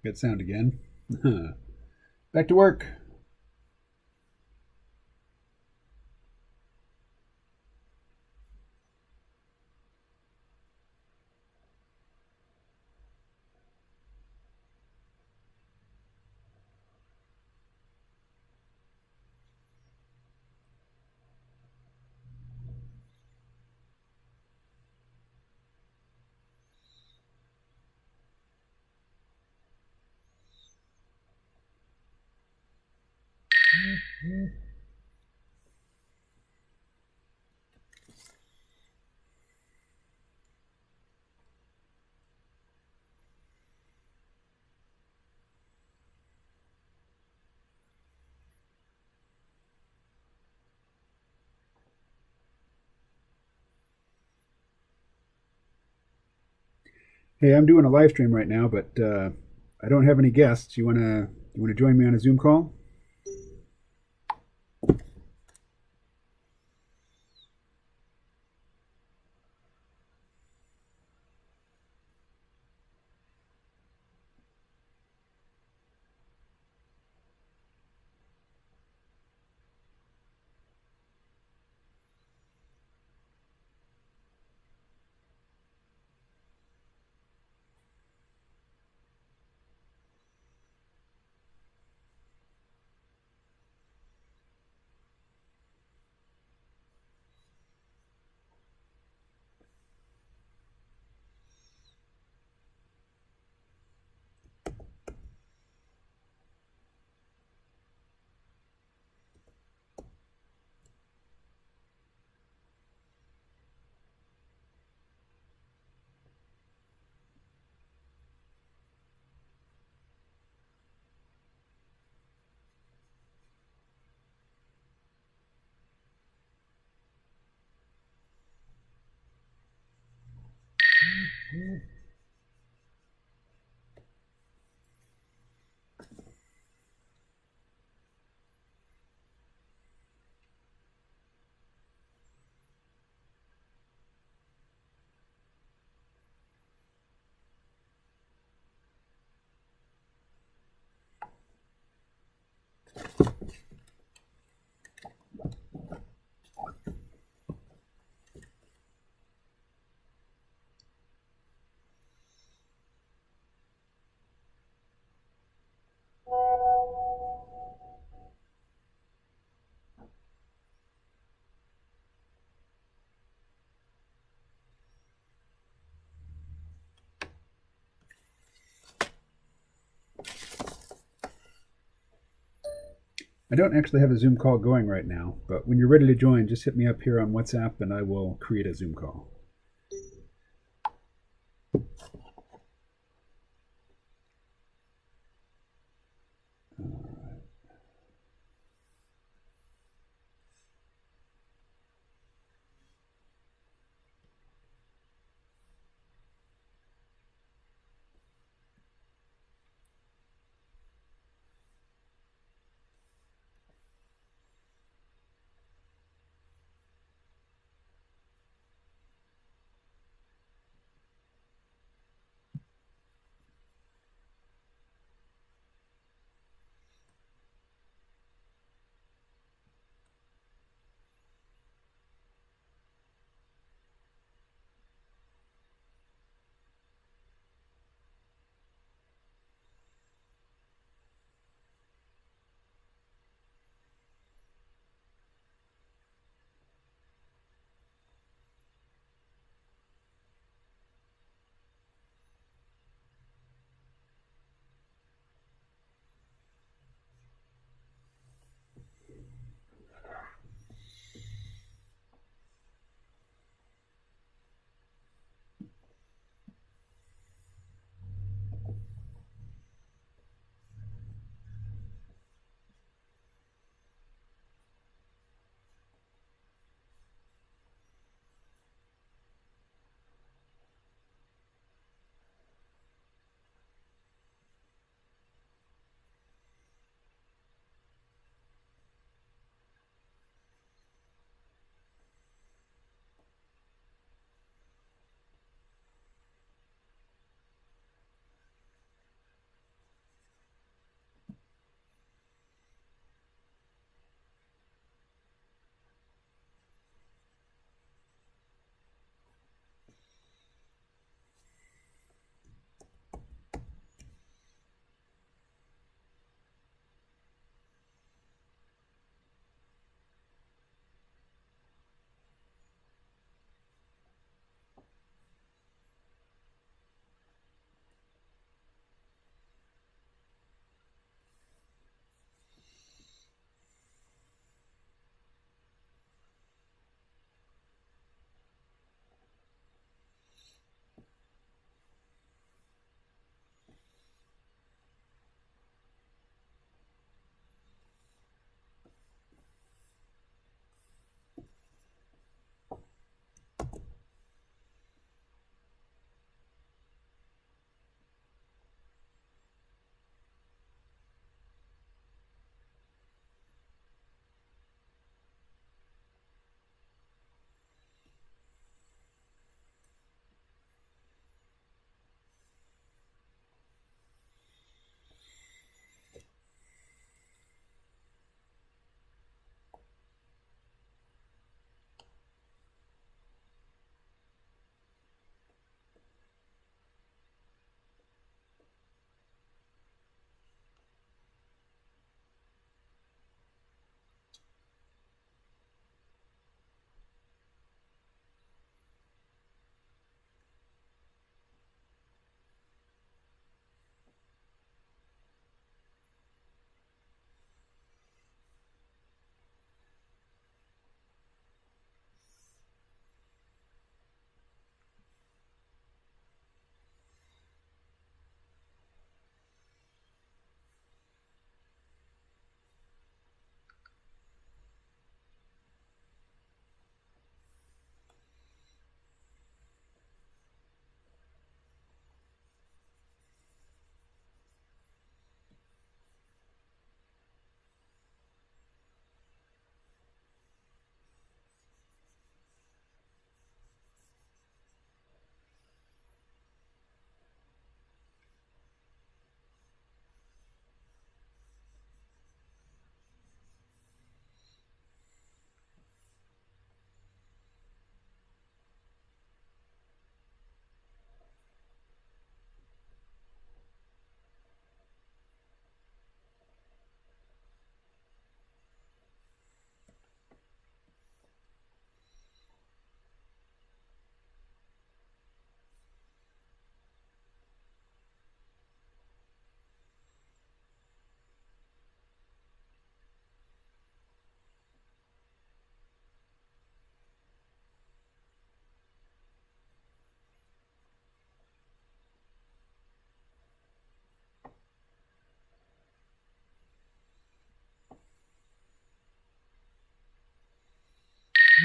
good sound again. Back to work. Hey, I'm doing a live stream right now, but I don't have any guests. You wanna join me on a Zoom call? I don't actually have a Zoom call going right now, but when you're ready to join, just hit me up here on WhatsApp and I will create a Zoom call. All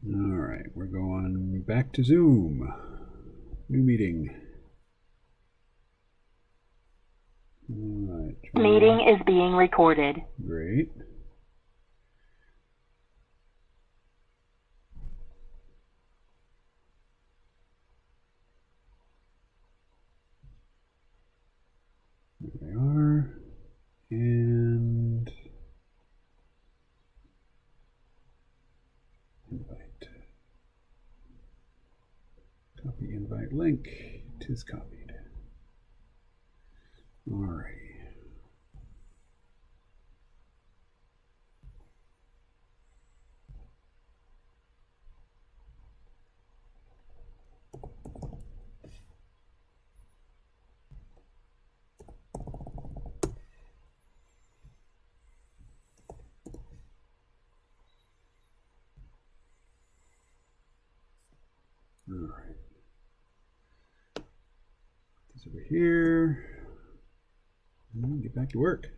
right, we're going back to Zoom. New meeting. All right. Meeting is being recorded. Great. There they are. And invite. Copy invite link. It is copied. All right. All right. Put this over here. And get back to work.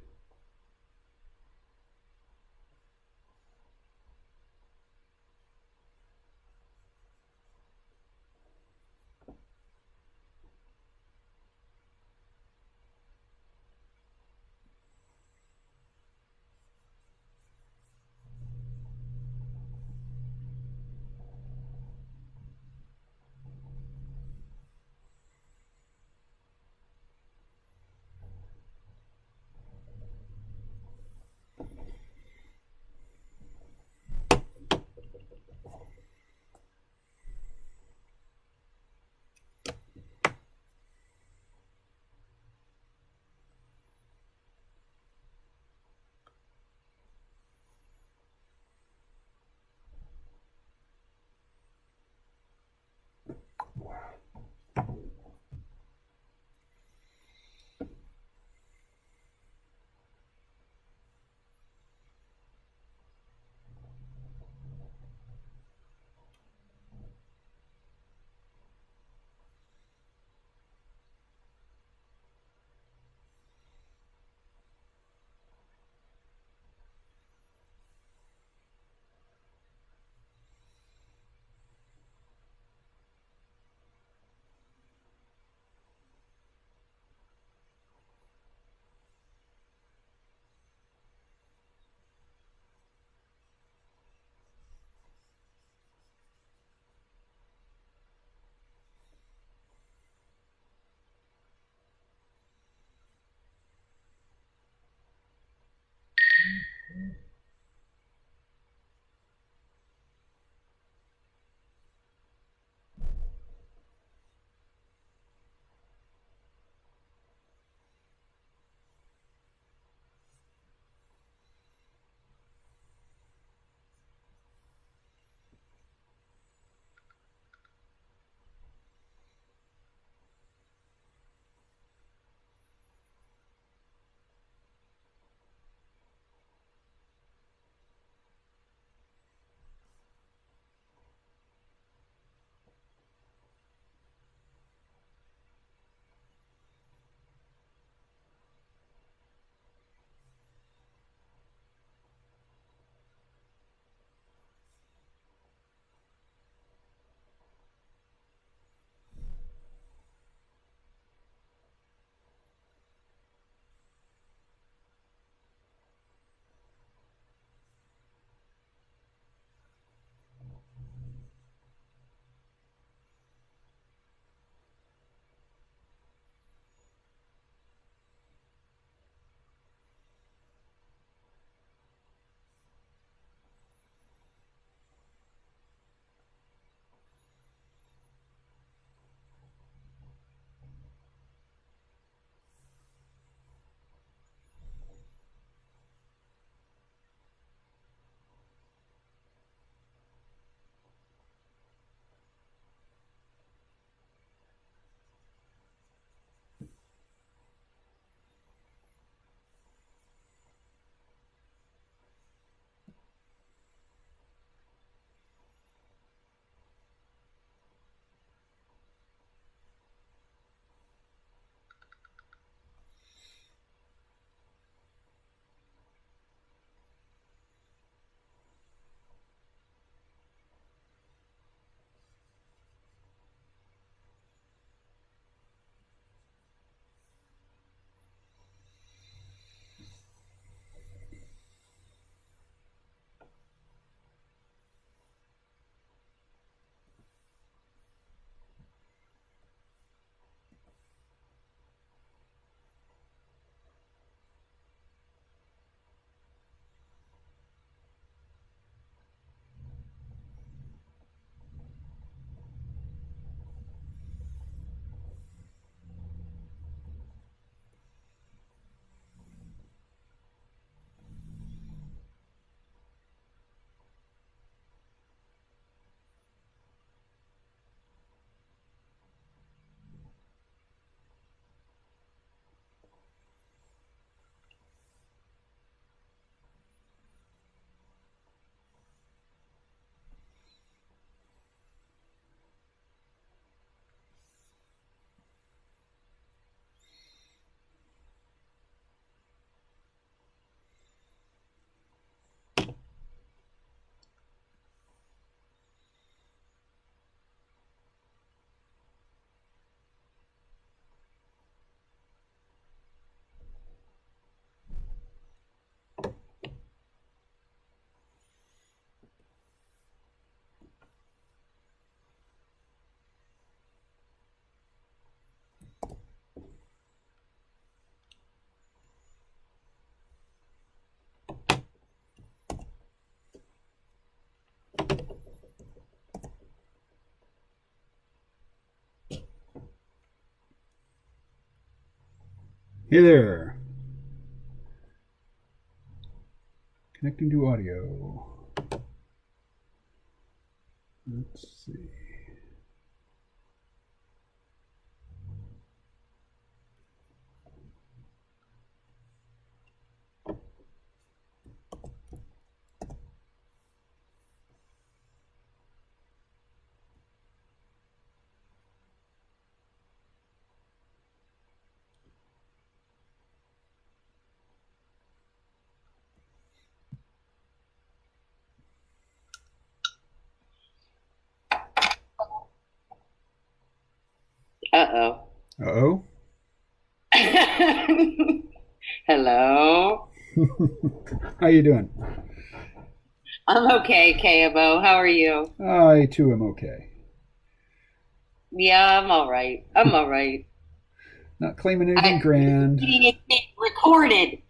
Hey there. Connecting to audio. Let's see. Uh-oh. Uh-oh. Hello. How you doing? I'm okay, KMO. How are you? I too am okay. Yeah, I'm all right. I'm all right. Not claiming anything grand. It's being recorded.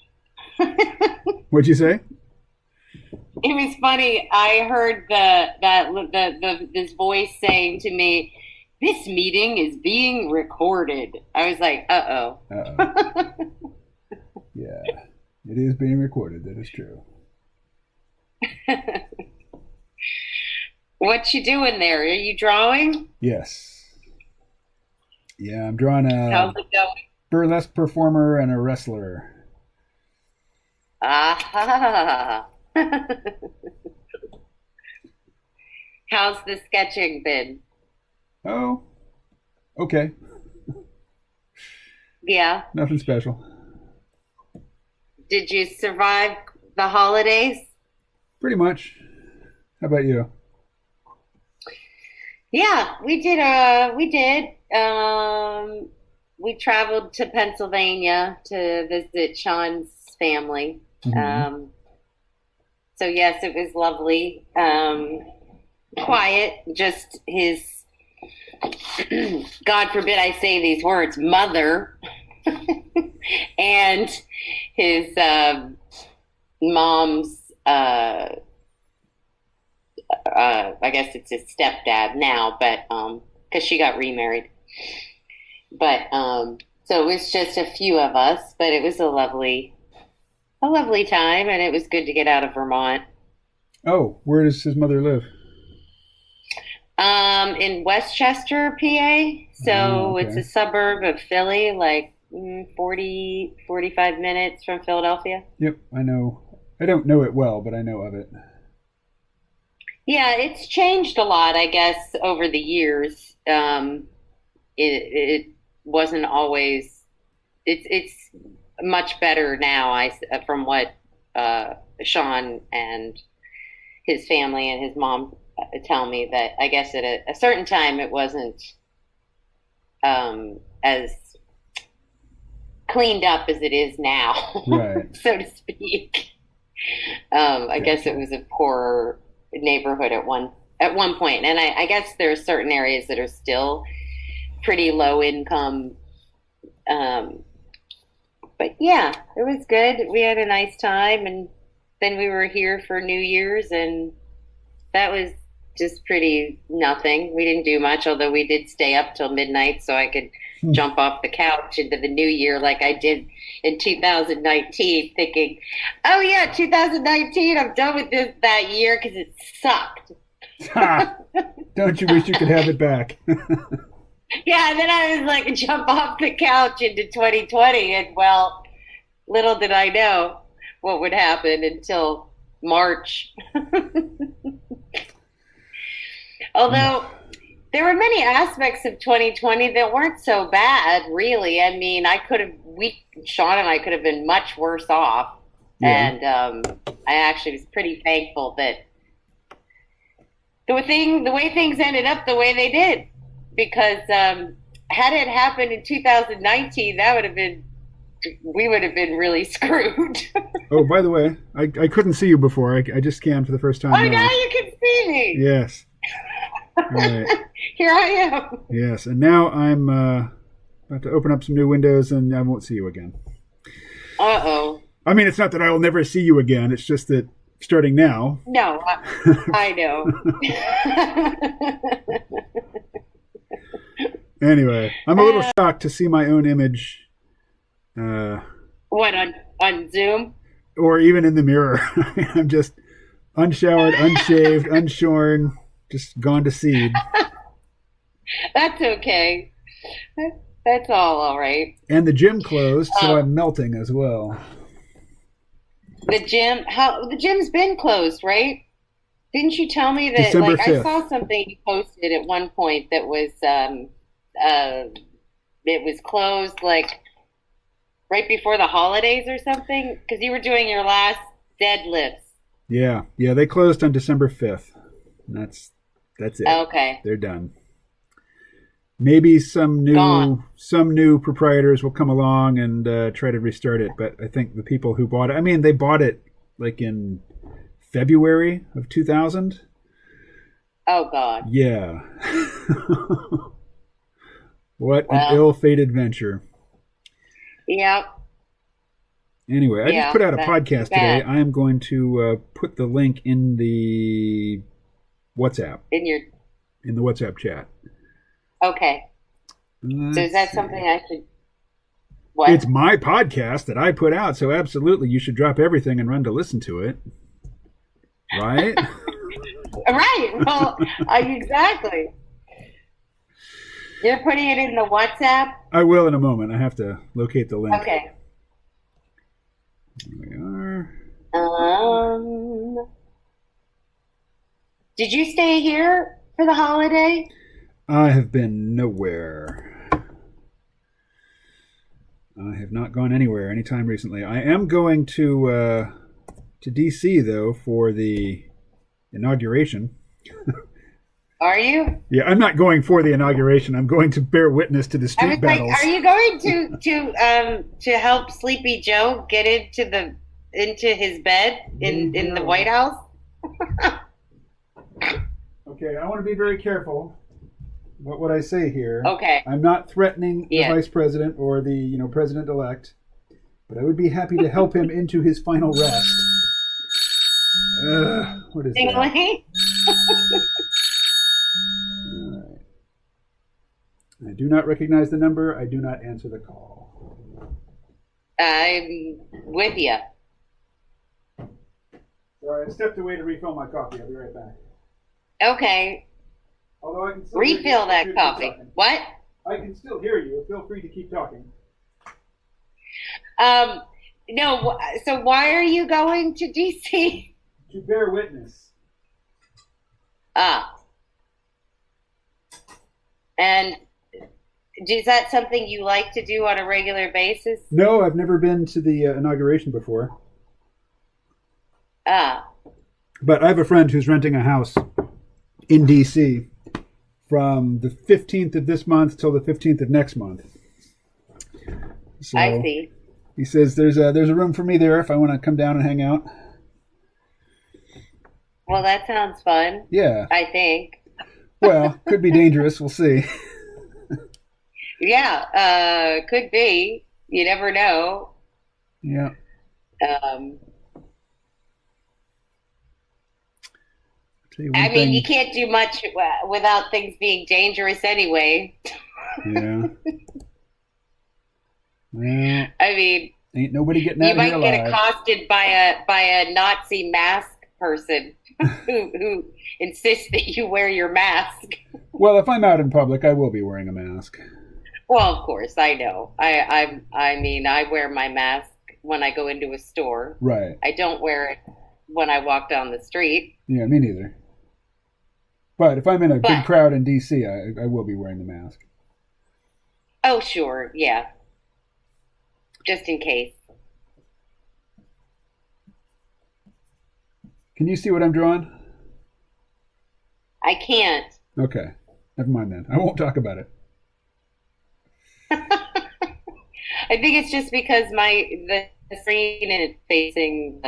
What'd you say? It was funny. I heard this voice saying to me, "This meeting is being recorded." I was like, "Uh-oh." Uh-oh. Yeah, it is being recorded. That is true. What you doing there? Are you drawing? Yes. Yeah, I'm drawing a How's it going? burlesque performer and a wrestler. Ah. How's the sketching been? Oh, okay. Yeah. Nothing special. Did you survive the holidays? Pretty much. How about you? Yeah, we did. We traveled to Pennsylvania to visit Sean's family. Mm-hmm. So yes, it was lovely. Quiet, just his, God forbid I say these words, mother and his mom's, I guess it's his stepdad now, but because she got remarried. But so it was just a few of us, but it was a lovely time, and it was good to get out of Vermont. Oh, where does his mother live? In Westchester, PA. So okay. It's a suburb of Philly, like 45 minutes from Philadelphia. Yep, I know. I don't know it well, but I know of it. Yeah, it's changed a lot, I guess, over the years. It wasn't always. It's much better now. From what Sean and his family and his mom tell me, that I guess at a certain time it wasn't as cleaned up as it is now, right. so to speak. I guess it was a poorer neighborhood at one point, and I guess there are certain areas that are still pretty low income. But yeah, it was good. We had a nice time, and then we were here for New Year's, and that was just pretty nothing. We didn't do much, although we did stay up till midnight so I could jump off the couch into the new year like I did in 2019, thinking, oh yeah, 2019, I'm done with that year because it sucked. Don't you wish you could have it back? Yeah, and then I was like, jump off the couch into 2020, and well, little did I know what would happen until March. Although there were many aspects of 2020 that weren't so bad, really. I mean, Sean and I could have been much worse off. Yeah. And I actually was pretty thankful that the way things ended up the way they did. Because had it happened in 2019, we would have been really screwed. Oh, by the way, I couldn't see you before. I just scanned for the first time. Oh, now you can see me. Yes. Right. Here I am. Yes, and now I'm about to open up some new windows, and I won't see you again. Uh-oh. I mean, it's not that I will never see you again. It's just that starting now. No, I know. Anyway, I'm a little shocked to see my own image What, on Zoom? Or even in the mirror. I'm just unshowered, unshaved, unshorn, just gone to seed. That's okay. That's all right. And the gym closed, so I'm melting as well. The gym's been closed, right? Didn't you tell me that? December 5th. I saw something you posted at one point that was it was closed like right before the holidays or something, because you were doing your last deadlifts. Yeah, they closed on December 5th. That's it. Okay. They're done. Maybe some new proprietors will come along and try to restart it, but I think the people who bought it, they bought it like in February of 2000. Oh God. Yeah. What an ill-fated venture. Yep. Anyway, I just put out a podcast today. I am going to put the link in the WhatsApp. In the WhatsApp chat. Okay. So is that something I should... What? It's my podcast that I put out, so absolutely you should drop everything and run to listen to it. Right? Right. Well, exactly. You're putting it in the WhatsApp? I will in a moment. I have to locate the link. Okay. Here we are. Did you stay here for the holiday? I have been nowhere. I have not gone anywhere anytime recently. I am going to DC though for the inauguration. Are you? Yeah, I'm not going for the inauguration. I'm going to bear witness to the street battles. Are you going to help Sleepy Joe get into his bed in the White House? Okay, I want to be very careful what I say here. Okay. I'm not threatening the vice president or the president-elect, but I would be happy to help him into his final rest. What is that? All right. I do not recognize the number. I do not answer the call. I'm with you. Sorry, I stepped away to refill my coffee. I'll be right back. Okay. Although I can still refill that coffee. What? I can still hear you. Feel free to keep talking. No. So why are you going to DC? To bear witness. And is that something you like to do on a regular basis? No, I've never been to the inauguration before. But I have a friend who's renting a house in DC from the 15th of this month till the 15th of next month. So I see. He says there's a room for me there if I want to come down and hang out. Well, that sounds fun. Yeah. I think. Well, could be dangerous. We'll see. Yeah, could be. You never know. Yeah. You can't do much without things being dangerous anyway. Yeah. Well, ain't nobody getting out of here alive. You might get accosted by a Nazi mask person who insists that you wear your mask. Well, if I'm out in public, I will be wearing a mask. Well, of course, I know. I wear my mask when I go into a store. Right. I don't wear it when I walk down the street. Yeah, me neither. But if I'm in a big crowd in D.C., I will be wearing the mask. Oh, sure, yeah. Just in case. Can you see what I'm drawing? I can't. Okay. Never mind then. I won't talk about it. I think it's just because the screen is facing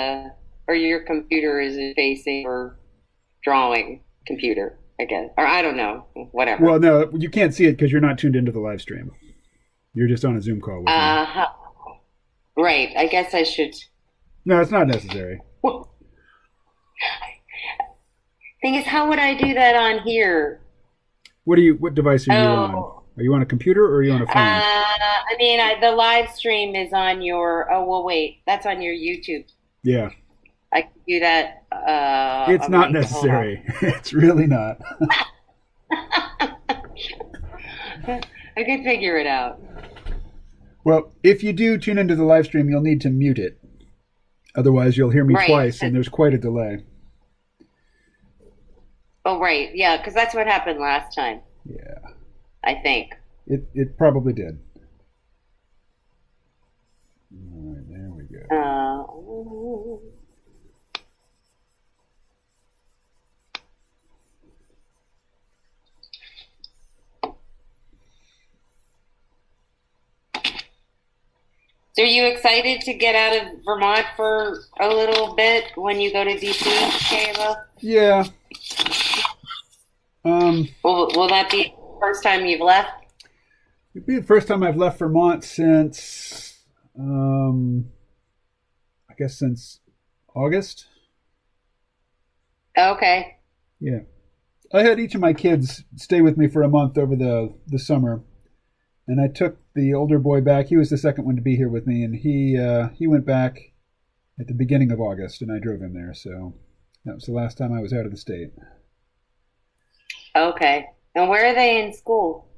or your computer is facing your drawing computer, I guess. Or I don't know. Whatever. Well, no, you can't see it because you're not tuned into the live stream. You're just on a Zoom call with me. Right. I guess I should. No, it's not necessary. Thing is, how would I do that on here? What device are you on? Are you on a computer or are you on a phone? I mean, the live stream is on your. Oh, well, wait, that's on your YouTube. Yeah. I can do that. It's not necessary. It's really not. I can figure it out. Well, if you do tune into the live stream, you'll need to mute it. Otherwise, you'll hear me twice, and there's quite a delay. Oh, right. Yeah, because that's what happened last time. Yeah. I think. It probably did. All right, there we go. So are you excited to get out of Vermont for a little bit when you go to DC, Kayla? Yeah. Will that be the first time you've left? It'd be the first time I've left Vermont since, I guess since August. Okay. Yeah. I had each of my kids stay with me for a month over the summer. And I took the older boy back. He was the second one to be here with me, and he went back at the beginning of August, and I drove him there. So that was the last time I was out of the state. Okay. And where are they in school?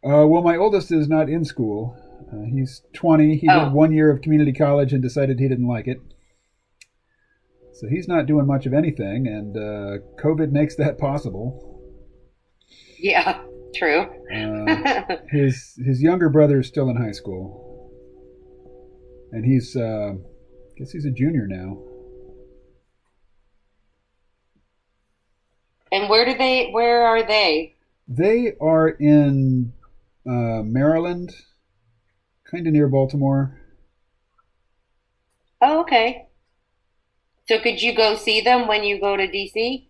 Well, my oldest is not in school. He's 20. He did 1 year of community college and decided he didn't like it. So he's not doing much of anything, and COVID makes that possible. Yeah. True. His younger brother is still in high school, and he's I guess he's a junior now. And where are they? They are in Maryland, kind of near Baltimore. Oh, okay. So could you go see them when you go to DC?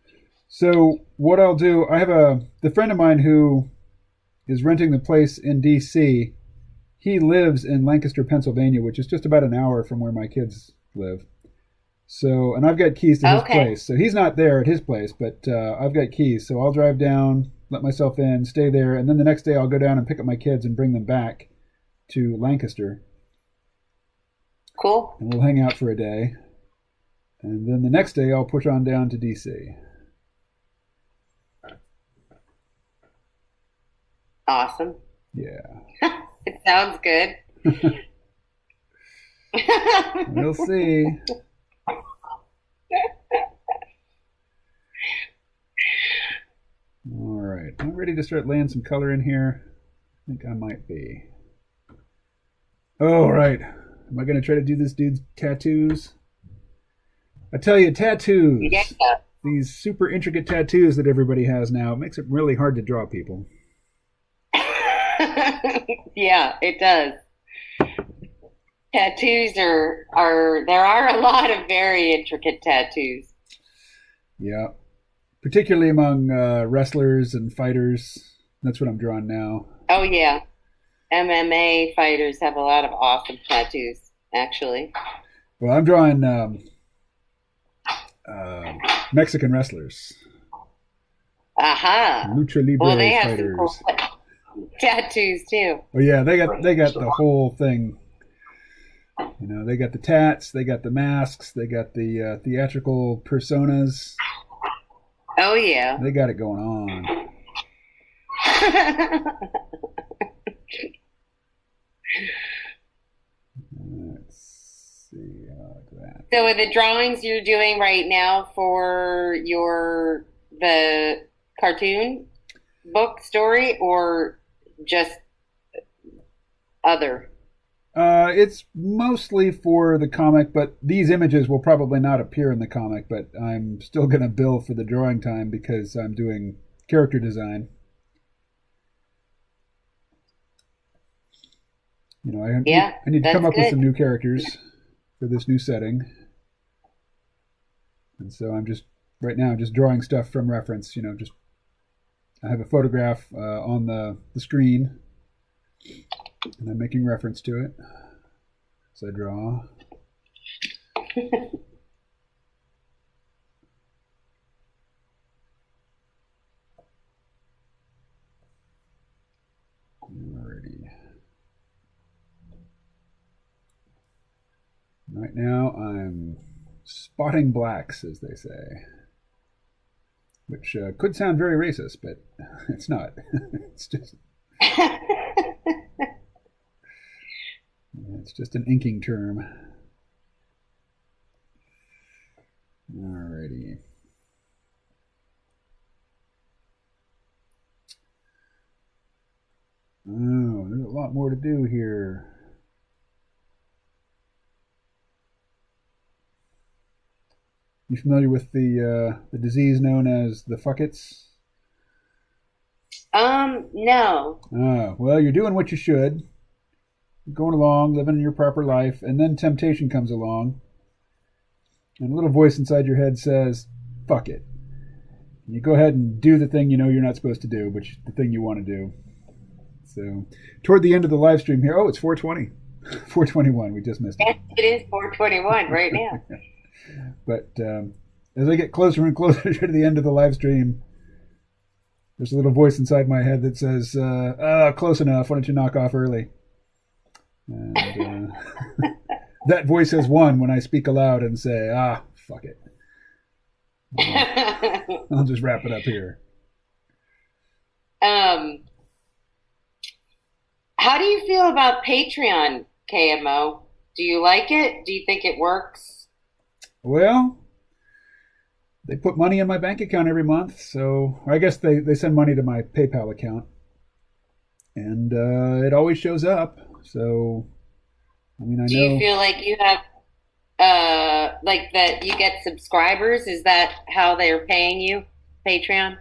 So what I'll do, I have the friend of mine who is renting the place in DC. He lives in Lancaster, Pennsylvania, which is just about an hour from where my kids live. So, and I've got keys to his place. So he's not there at his place, but I've got keys. So I'll drive down, let myself in, stay there, and then the next day I'll go down and pick up my kids and bring them back to Lancaster. Cool. And we'll hang out for a day. And then the next day I'll push on down to DC. Awesome. Yeah. It sounds good. We'll see. All right. I'm ready to start laying some color in here. I think I might be. All right. Am I going to try to do this dude's tattoos? I tell you, tattoos. Yeah. These super intricate tattoos that everybody has now, it makes it really hard to draw people. Yeah, it does. Tattoos there are a lot of very intricate tattoos. Yeah. Particularly among wrestlers and fighters. That's what I'm drawing now. Oh, yeah. MMA fighters have a lot of awesome tattoos, actually. Well, I'm drawing Mexican wrestlers. Aha. Lucha Libre well, they have fighters. some cool tattoos, too. Oh, yeah, they got the whole thing. You know, they got the tats, they got the masks, they got the theatrical personas. Oh, yeah. They got it going on. Let's see, like that. So are the drawings you're doing right now for the cartoon book story or just other? It's mostly for the comic, but these images will probably not appear in the comic, but I'm still going to bill for the drawing time because I'm doing character design. You know, I need to come up with some new characters for this new setting. And so I'm just drawing stuff from reference, you know, I have a photograph on the screen. And I'm making reference to it. So I draw. Alrighty. Right now, I'm spotting blacks, as they say, which could sound very racist, but it's not. It's just it's just an inking term. Alrighty. Oh, there's a lot more to do here. You familiar with the disease known as the fuckets? No. Well, you're doing what you should. You're going along, living your proper life, and then temptation comes along. And a little voice inside your head says, fuck it. And you go ahead and do the thing you know you're not supposed to do, but the thing you want to do. So, toward the end of the live stream here, it's 4:20. 4:21, we just missed it. It is 4:21 right now. But as I get closer and closer to the end of the live stream, there's a little voice inside my head that says, close enough, why don't you knock off early? And that voice has won when I speak aloud and say, fuck it. I'll just wrap it up here. How do you feel about Patreon, KMO? Do you like it? Do you think it works? Well, they put money in my bank account every month, so I guess they send money to my PayPal account. And it always shows up, so I mean, I know. Do you feel like you have, like that you get subscribers? Is that how they're paying you, Patreon?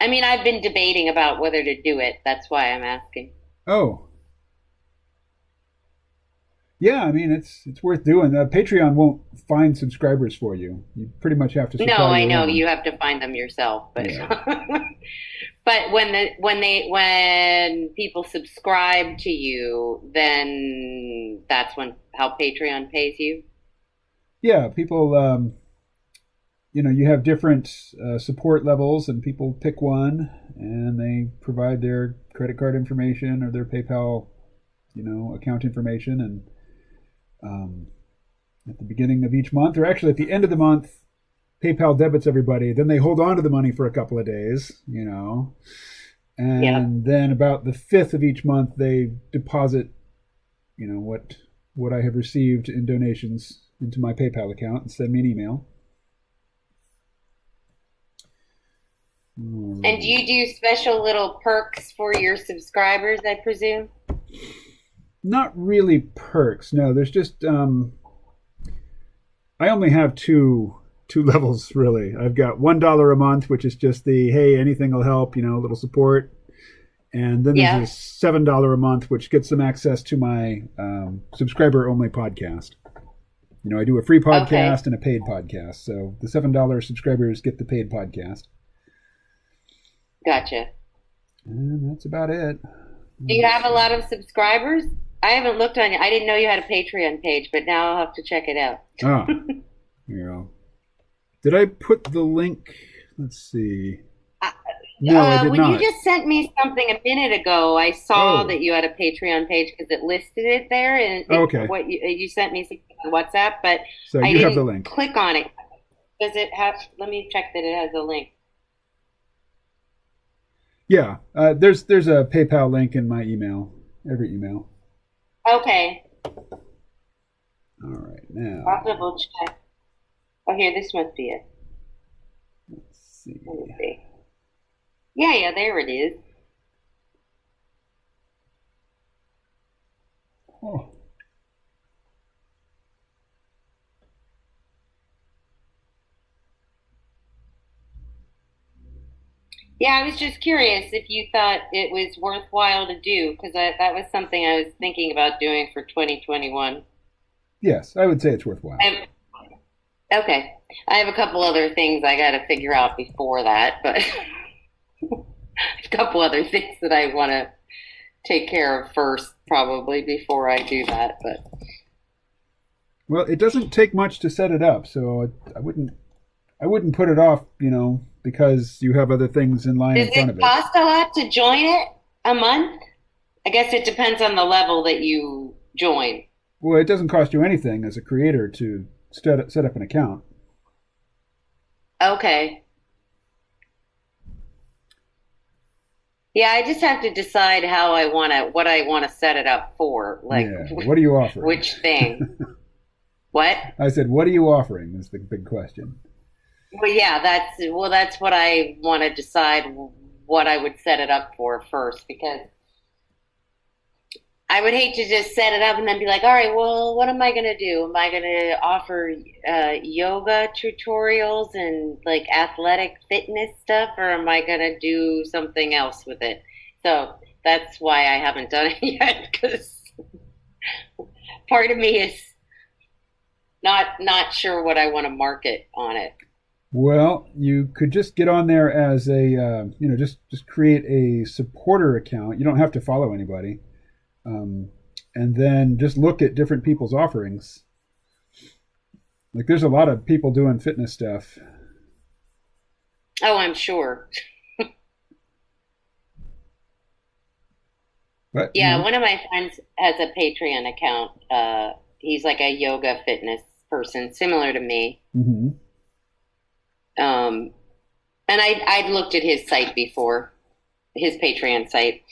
I mean, I've been debating about whether to do it. That's why I'm asking. Oh. Yeah, I mean, it's worth doing. Patreon won't find subscribers for you. You pretty much have to supply No, I know own. you have to find them yourself, but Yeah. but when people subscribe to you, then that's how Patreon pays you. Yeah, people. You have different support levels, and people pick one, and they provide their credit card information or their PayPal, account information, and at the beginning of each month, or actually at the end of the month, PayPal debits everybody. Then they hold on to the money for a couple of days, and then about the 5th of each month, they deposit, what I have received in donations into my PayPal account and send me an email. And do you do special little perks for your subscribers, I presume? Not really perks. No, there's just I only have two levels really. I've got $1 a month, which is just the hey, anything will help, a little support. And then there's a $7 a month, which gets them access to my subscriber only podcast. I do a free podcast and a paid podcast. So the $7 subscribers get the paid podcast. Gotcha. And that's about it. Do you have a lot of subscribers? I haven't looked on you. I didn't know you had a Patreon page, but now I'll have to check it out. Did I put the link? Let's see. No, I did when not. you just sent me something a minute ago, I saw that you had a Patreon page because it listed it there. And what you sent me something on WhatsApp, but so I you didn't have the link. click on it. Does it have? Let me check that it has a link. Yeah, there's a PayPal link in my email, every email. Okay. All right, now. I'll double check. Oh, here, this must be it. Let's see. Let me see. Yeah, there it is. Oh. Yeah, I was just curious if you thought it was worthwhile to do, because that was something I was thinking about doing for 2021. Yes, I would say it's worthwhile. Okay. I have a couple other things I got to figure out before that, but a couple other things that I want to take care of first, probably, before I do that. But well, it doesn't take much to set it up, so I wouldn't put it off, because you have other things in line in front of it. Does it cost a lot to join it? A month? I guess it depends on the level that you join. Well, it doesn't cost you anything as a creator to set up an account. Okay. Yeah, I just have to decide what I want to set it up for. Like, what are you offering? Which thing? What? I said, what are you offering? Is the big question. Well, yeah, that's what I want to decide what I would set it up for first, because I would hate to just set it up and then be like, all right, well, what am I going to do? Am I going to offer yoga tutorials and like athletic fitness stuff, or am I going to do something else with it? So that's why I haven't done it yet, because part of me is not sure what I want to market on it. Well, you could just get on there as a, just create a supporter account. You don't have to follow anybody. And then just look at different people's offerings. Like there's a lot of people doing fitness stuff. Oh, I'm sure. But, yeah, one of my friends has a Patreon account. He's like a yoga fitness person, similar to me. Mm-hmm. And I'd looked at his site before, his Patreon site.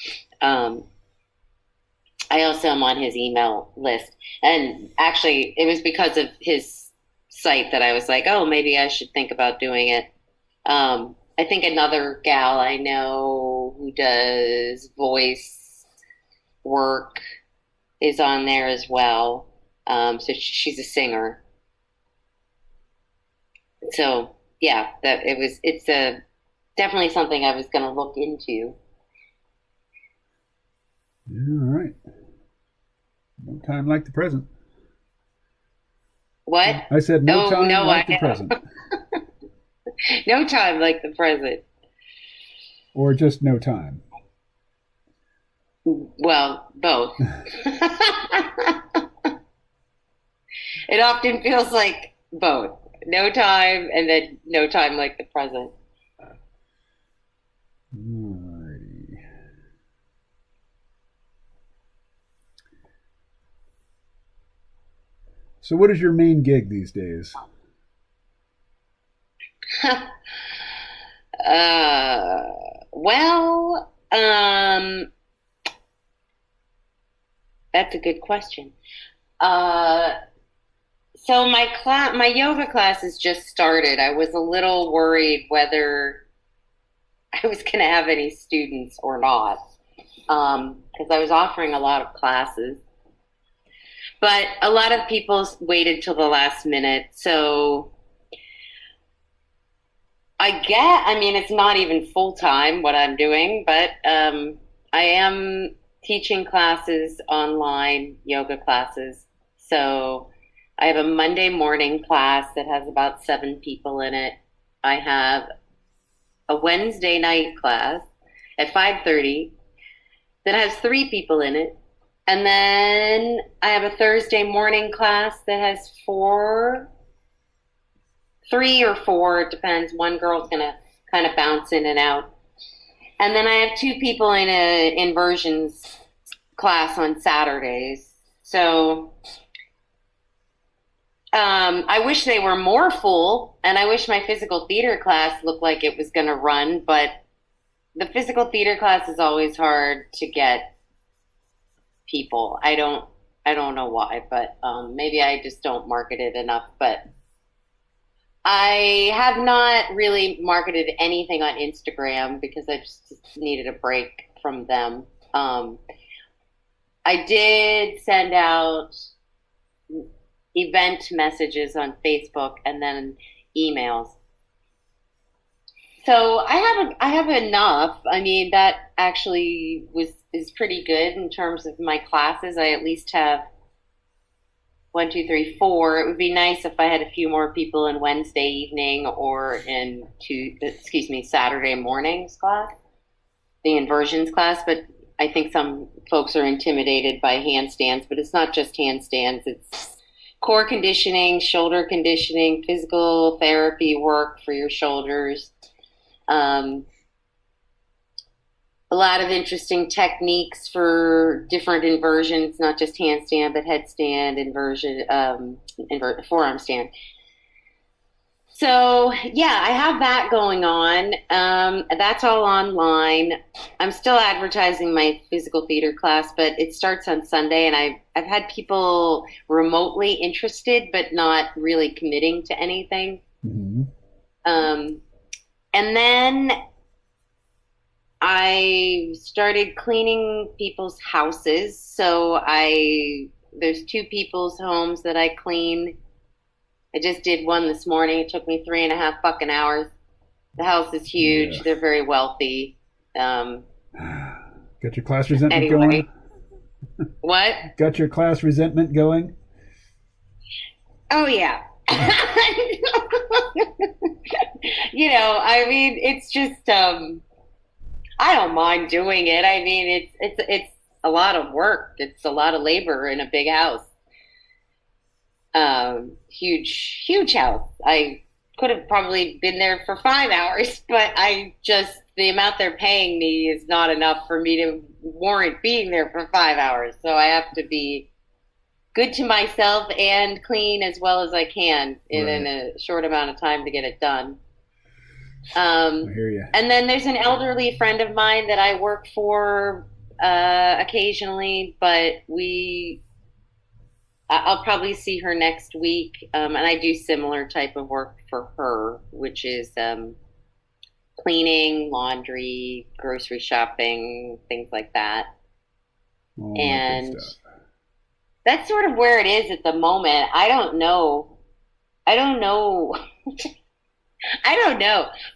I also am on his email list. And actually, it was because of his site that I was like, oh, maybe I should think about doing it. I think another gal I know who does voice work is on there as well. So she's a singer. So yeah, it's definitely something I was going to look into. All right. No time like the present. What? I said no time like the present. No time like the present. Or just no time. Well, both. It often feels like both. No time and then no time like the present. Alrighty. So what is your main gig these days? Well, that's a good question. So my yoga classes just started. I was a little worried whether I was going to have any students or not, because I was offering a lot of classes. But a lot of people waited till the last minute. So I mean, it's not even full time what I'm doing, but I am teaching classes online, yoga classes. So I have a Monday morning class that has about 7 people in it. I have a Wednesday night class at 5:30 that has 3 people in it. And then I have a Thursday morning class that has 3 or 4, it depends. One girl's going to kind of bounce in and out. And then I have 2 people in a inversions class on Saturdays. So I wish they were more full, and I wish my physical theater class looked like it was going to run, but the physical theater class is always hard to get people. I don't know why, but maybe I just don't market it enough. But I have not really marketed anything on Instagram because I just needed a break from them. I did send out event messages on Facebook and then emails. So I have enough. I mean, that actually is pretty good in terms of my classes. I at least have 1, 2, 3, 4. It would be nice if I had a few more people in Wednesday evening or in Saturday mornings class, the inversions class. But I think some folks are intimidated by handstands, but it's not just handstands. It's core conditioning, shoulder conditioning, physical therapy work for your shoulders. a lot of interesting techniques for different inversions, not just handstand, but headstand, inversion, forearm stand. So yeah, I have that going on. That's all online. I'm still advertising my physical theater class, but it starts on Sunday, and I've had people remotely interested, but not really committing to anything. Mm-hmm. And then I started cleaning people's houses. So there's 2 people's homes that I clean. I just did one this morning. It took me 3.5 fucking hours. The house is huge. Yeah. They're very wealthy. Got your class resentment Anyway. going? What? Got your class resentment going? Oh, yeah. I mean, it's just, I don't mind doing it. I mean, it's a lot of work. It's a lot of labor in a big house. Huge house. I could have probably been there for 5 hours, but the amount they're paying me is not enough for me to warrant being there for 5 hours. So I have to be good to myself and clean as well as I can in a short amount of time to get it done. I hear you. And then there's an elderly friend of mine that I work for occasionally, but I'll probably see her next week. And I do similar type of work for her, which is cleaning, laundry, grocery shopping, things like that. All and that good stuff. That's sort of where it is at the moment. I don't know. I don't know.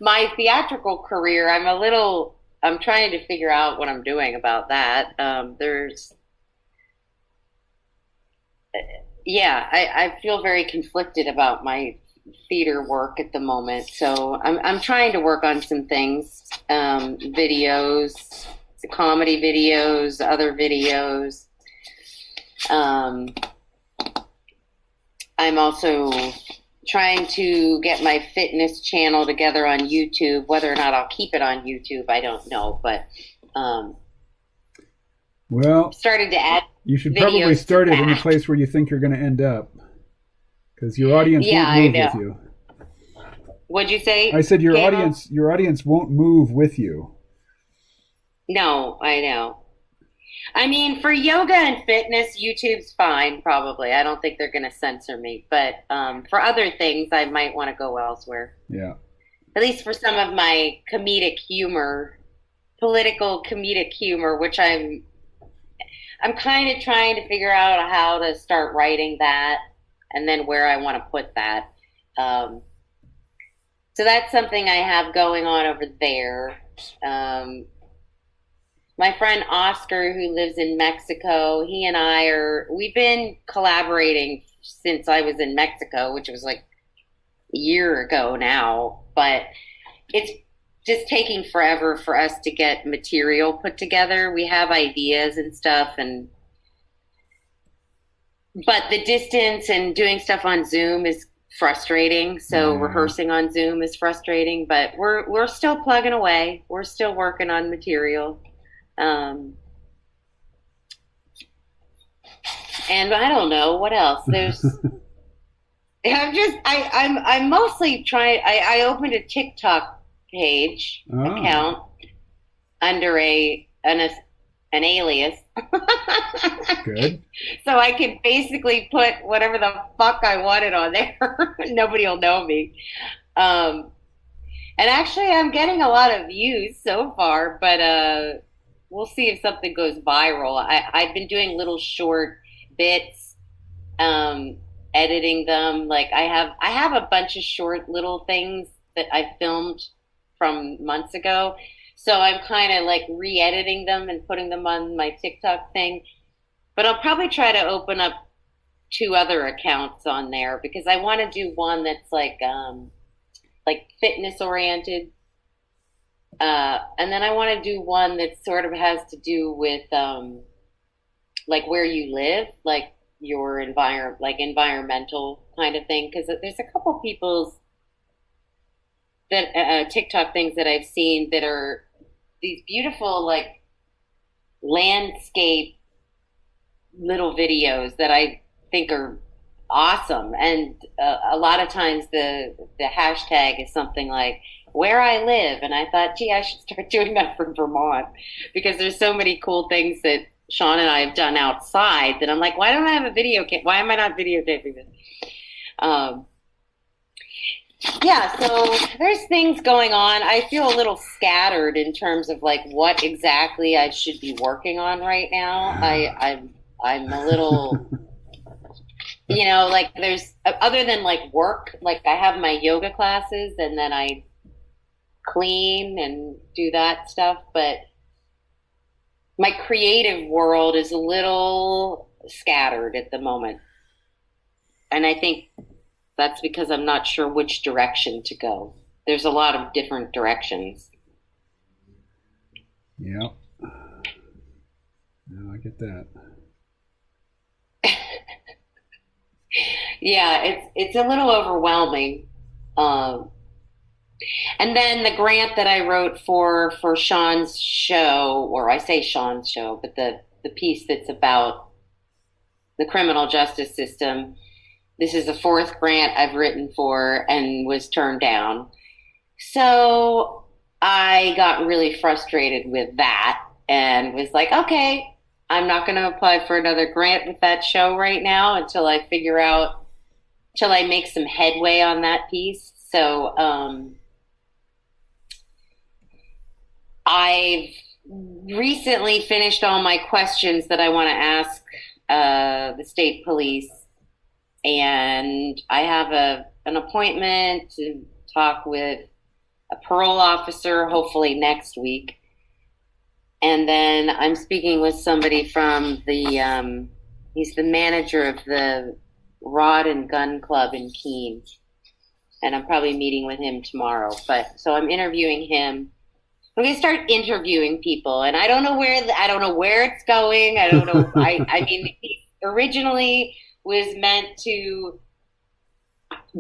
My theatrical career, I'm trying to figure out what I'm doing about that. I feel very conflicted about my theater work at the moment. So I'm trying to work on some things, videos, comedy videos, other videos. I'm also trying to get my fitness channel together on YouTube. Whether or not I'll keep it on YouTube, I don't know. But started to add. You should probably start it in a place where you think you're going to end up, because your audience won't move with you. What'd you say? I said your audience won't move with you. No, I know. I mean, for yoga and fitness, YouTube's fine, probably. I don't think they're going to censor me. But for other things, I might want to go elsewhere. Yeah. At least for some of my comedic humor, political comedic humor, which I'm kind of trying to figure out how to start writing that and then where I want to put that. So that's something I have going on over there. My friend Oscar, who lives in Mexico, he and we've been collaborating since I was in Mexico, which was like a year ago now, but it's just taking forever for us to get material put together. We have ideas and stuff, but the distance and doing stuff on Zoom is frustrating. So rehearsing on Zoom is frustrating, but we're still plugging away. We're still working on material. And I don't know what else. I'm mostly trying. I opened a TikTok page account under an alias. Good. So I can basically put whatever the fuck I wanted on there. Nobody will know me. And actually, I'm getting a lot of views so far, but we'll see if something goes viral. I've been doing little short bits, editing them. Like I have a bunch of short little things that I filmed from months ago. So I'm kind of like re-editing them and putting them on my TikTok thing. But I'll probably try to open up 2 other accounts on there, because I want to do one that's like fitness oriented. And then I want to do one that sort of has to do with like where you live, like your environmental kind of thing. Because there's a couple people's TikTok things that I've seen that are these beautiful like landscape little videos that I think are awesome. And a lot of times the hashtag is something like where I live. And I thought, gee, I should start doing that for Vermont because there's so many cool things that Sean and I have done outside that I'm like, why don't I have a video? Why am I not videotaping this? Yeah, so there's things going on. I feel a little scattered in terms of like what exactly I should be working on right now. I'm a little, like there's other than like work, like I have my yoga classes and then I clean and do that stuff, but my creative world is a little scattered at the moment. And I think that's because I'm not sure which direction to go. There's a lot of different directions. Yeah. No, I get that. Yeah, it's a little overwhelming. And then the grant that I wrote for Sean's show, or I say Sean's show, but the piece that's about the criminal justice system. This is the fourth grant I've written for and was turned down. So I got really frustrated with that and was like, okay, I'm not going to apply for another grant with that show right now until I make some headway on that piece. So I've recently finished all my questions that I want to ask the state police. And I have an appointment to talk with a parole officer, hopefully next week. And then I'm speaking with somebody from he's the manager of the Rod and Gun Club in Keene. And I'm probably meeting with him tomorrow. So I'm interviewing him. I'm going to start interviewing people. And I don't know where it's going. I don't know. I mean, originally was meant to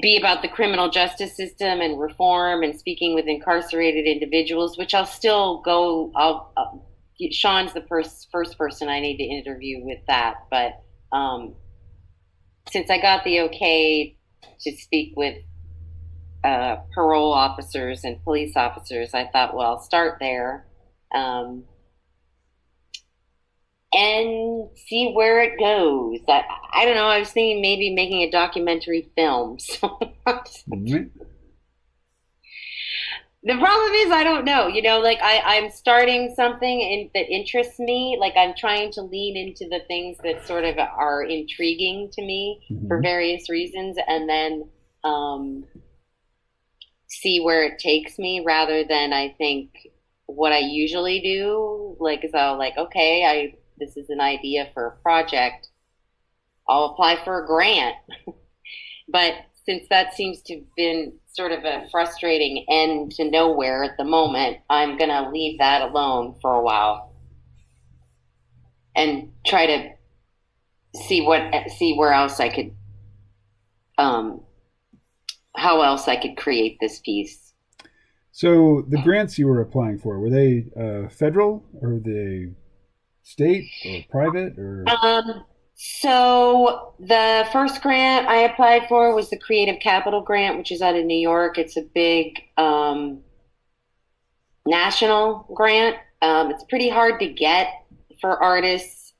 be about the criminal justice system and reform and speaking with incarcerated individuals, which I'll still go. Sean's the first person I need to interview with that. But since I got the okay to speak with parole officers and police officers, I thought, well, I'll start there. And see where it goes. I don't know. I was thinking maybe making a documentary film. So Mm-hmm. The problem is I don't know. Like I'm starting something that interests me. Like I'm trying to lean into the things that sort of are intriguing to me for various reasons, and then see where it takes me rather than I think what I usually do. Like is I'll like, okay, this is an idea for a project. I'll apply for a grant. But since that seems to have been sort of a frustrating end to nowhere at the moment, I'm going to leave that alone for a while and try to see where else I could, how else I could create this piece. So the grants you were applying for, were they federal or were they state or private or? So the first grant I applied for was the Creative Capital Grant, which is out of New York. It's a big national grant. It's pretty hard to get for artists.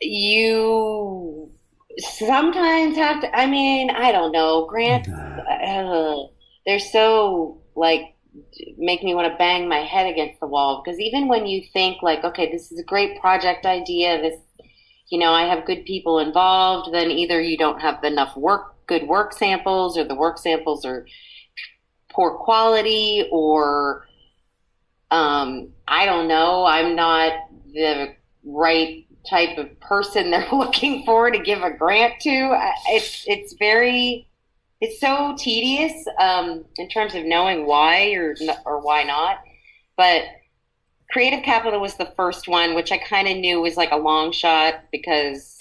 You sometimes have to, I don't know, grants, they're so like, make me want to bang my head against the wall, because even when you think like, okay, this is a great project idea, this, I have good people involved, then either you don't have enough good work samples, or the work samples are poor quality, or I don't know, I'm not the right type of person they're looking for to give a grant to. It's so tedious in terms of knowing why or why not. But Creative Capital was the first one, which I kind of knew was like a long shot because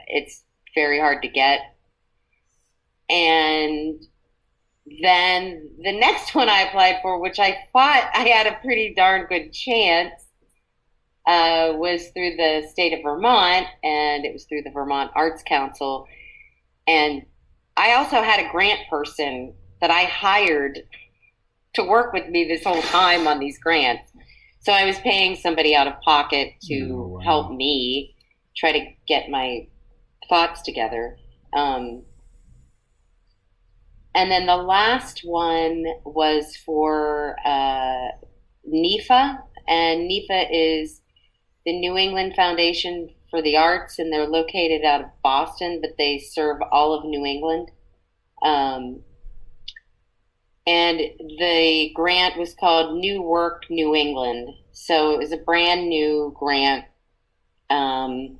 it's very hard to get. And then the next one I applied for, which I thought I had a pretty darn good chance, was through the state of Vermont, and it was through the Vermont Arts Council. And I also had a grant person that I hired to work with me this whole time on these grants. So I was paying somebody out of pocket to help me try to get my thoughts together. And then the last one was for NEFA, and NEFA is the New England Foundation for the Arts, and they're located out of Boston, but they serve all of New England. And the grant was called New Work New England. So it was a brand new grant. And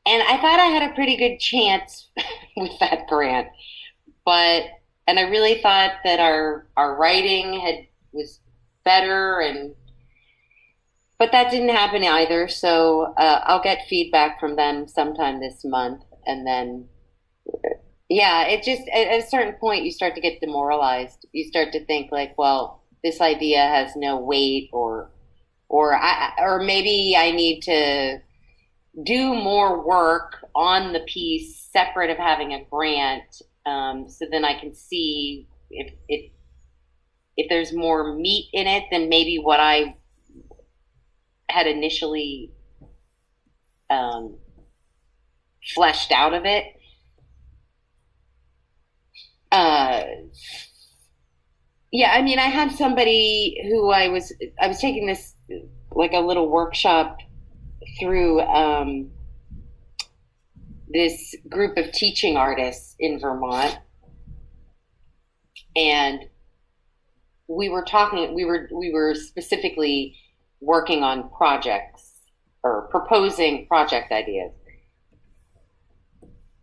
I thought I had a pretty good chance with that grant. And I really thought that our writing was better, but that didn't happen either. So I'll get feedback from them sometime this month, and then yeah, it just at a certain point you start to get demoralized. You start to think like, well, this idea has no weight, or maybe I need to do more work on the piece separate of having a grant, so then I can see if there's more meat in it than maybe what I had initially fleshed out of it. Yeah, I mean, I had somebody who I was taking this like a little workshop through this group of teaching artists in Vermont, and we were specifically working on projects or proposing project ideas.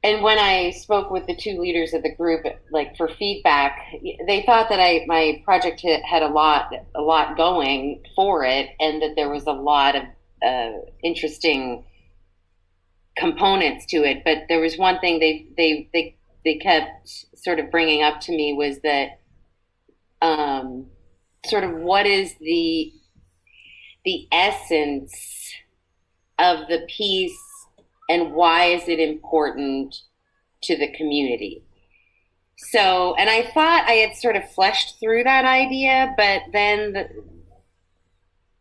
And when I spoke with the two leaders of the group, like for feedback, they thought that my project had a lot going for it, and that there was a lot of interesting components to it. But there was one thing they kept sort of bringing up to me, was that sort of what is the essence of the piece, and why is it important to the community? So, and I thought I had sort of fleshed through that idea, but then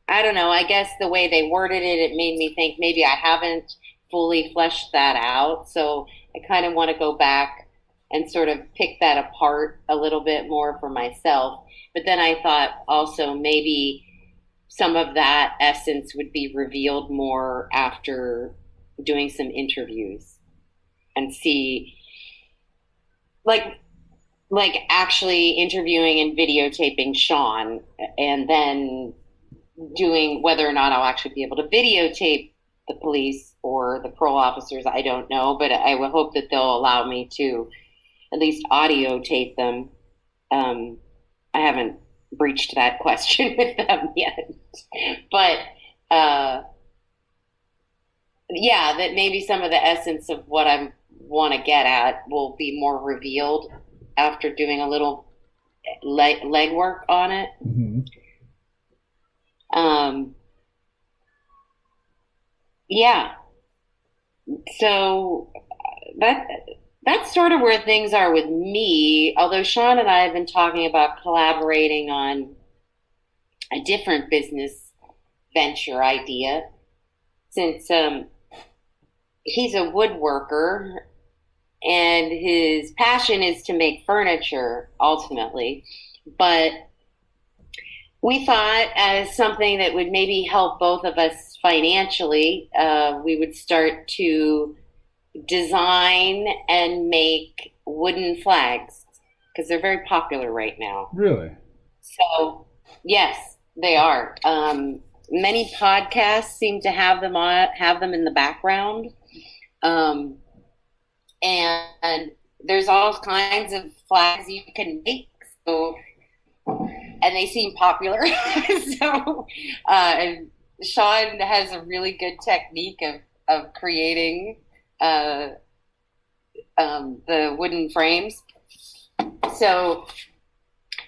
I don't know, I guess the way they worded it, it made me think maybe I haven't fully fleshed that out. So I kind of want to go back and sort of pick that apart a little bit more for myself. But then I thought also maybe some of that essence would be revealed more after doing some interviews, and see like actually interviewing and videotaping Sean, and then doing whether or not I'll actually be able to videotape the police or the parole officers, I don't know, but I would hope that they'll allow me to at least audio tape them. I haven't breached that question with them yet, but yeah, that maybe some of the essence of what I want to get at will be more revealed after doing a little legwork on it. Mm-hmm. Yeah. So that's sort of where things are with me. Although Sean and I have been talking about collaborating on a different business venture idea, since he's a woodworker and his passion is to make furniture ultimately. But we thought, as something that would maybe help both of us financially, we would start to design and make wooden flags, because they're very popular right now. Really? So, yes, they are. Many podcasts seem to have them in the background. And there's all kinds of flags you can make. So, and they seem popular. So, Sean has a really good technique of creating the wooden frames. So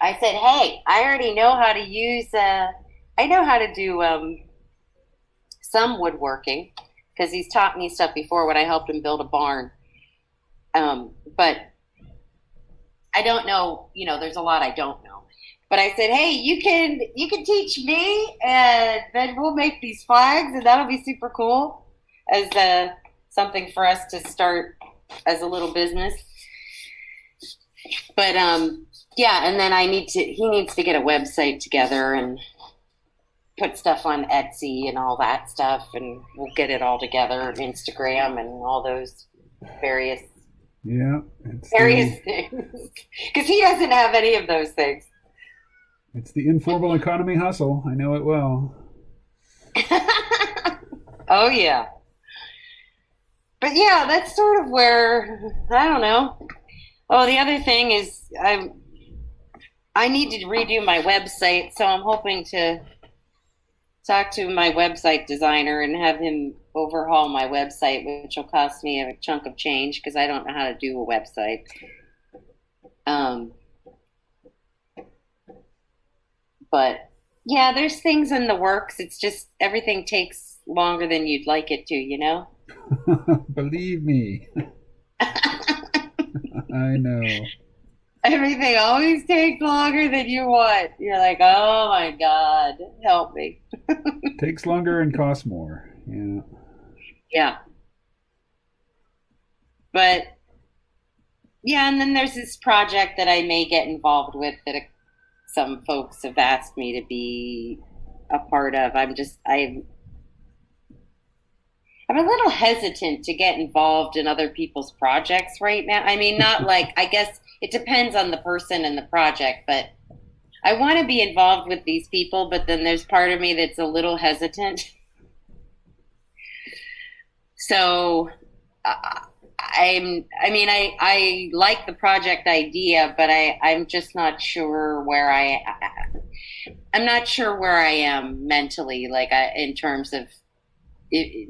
I said, hey, I already know how to use, I know how to do some woodworking because he's taught me stuff before when I helped him build a barn. But I don't know, there's a lot I don't know. But I said, hey, you can teach me, and then we'll make these flags, and that'll be super cool as something for us to start as a little business. But yeah, and then he needs to get a website together and put stuff on Etsy and all that stuff, and we'll get it all together, Instagram and all those various things. Because he doesn't have any of those things. It's the informal economy hustle. I know it well. Oh, yeah. But yeah, that's sort of where, I don't know. Oh, the other thing is I need to redo my website, so I'm hoping to talk to my website designer and have him overhaul my website, which will cost me a chunk of change because I don't know how to do a website. But yeah, there's things in the works. It's just everything takes longer than you'd like it to, Believe me. I know. Everything always takes longer than you want. You're like, oh my God, help me. Takes longer and costs more. Yeah. Yeah. But yeah, and then there's this project that I may get involved with that some folks have asked me to be a part of. I'm a little hesitant to get involved in other people's projects right now. I mean, not like, I guess it depends on the person and the project, but I want to be involved with these people, but then there's part of me that's a little hesitant. So I like the project idea, but I'm just not sure where I'm not sure where I am mentally, like in terms of,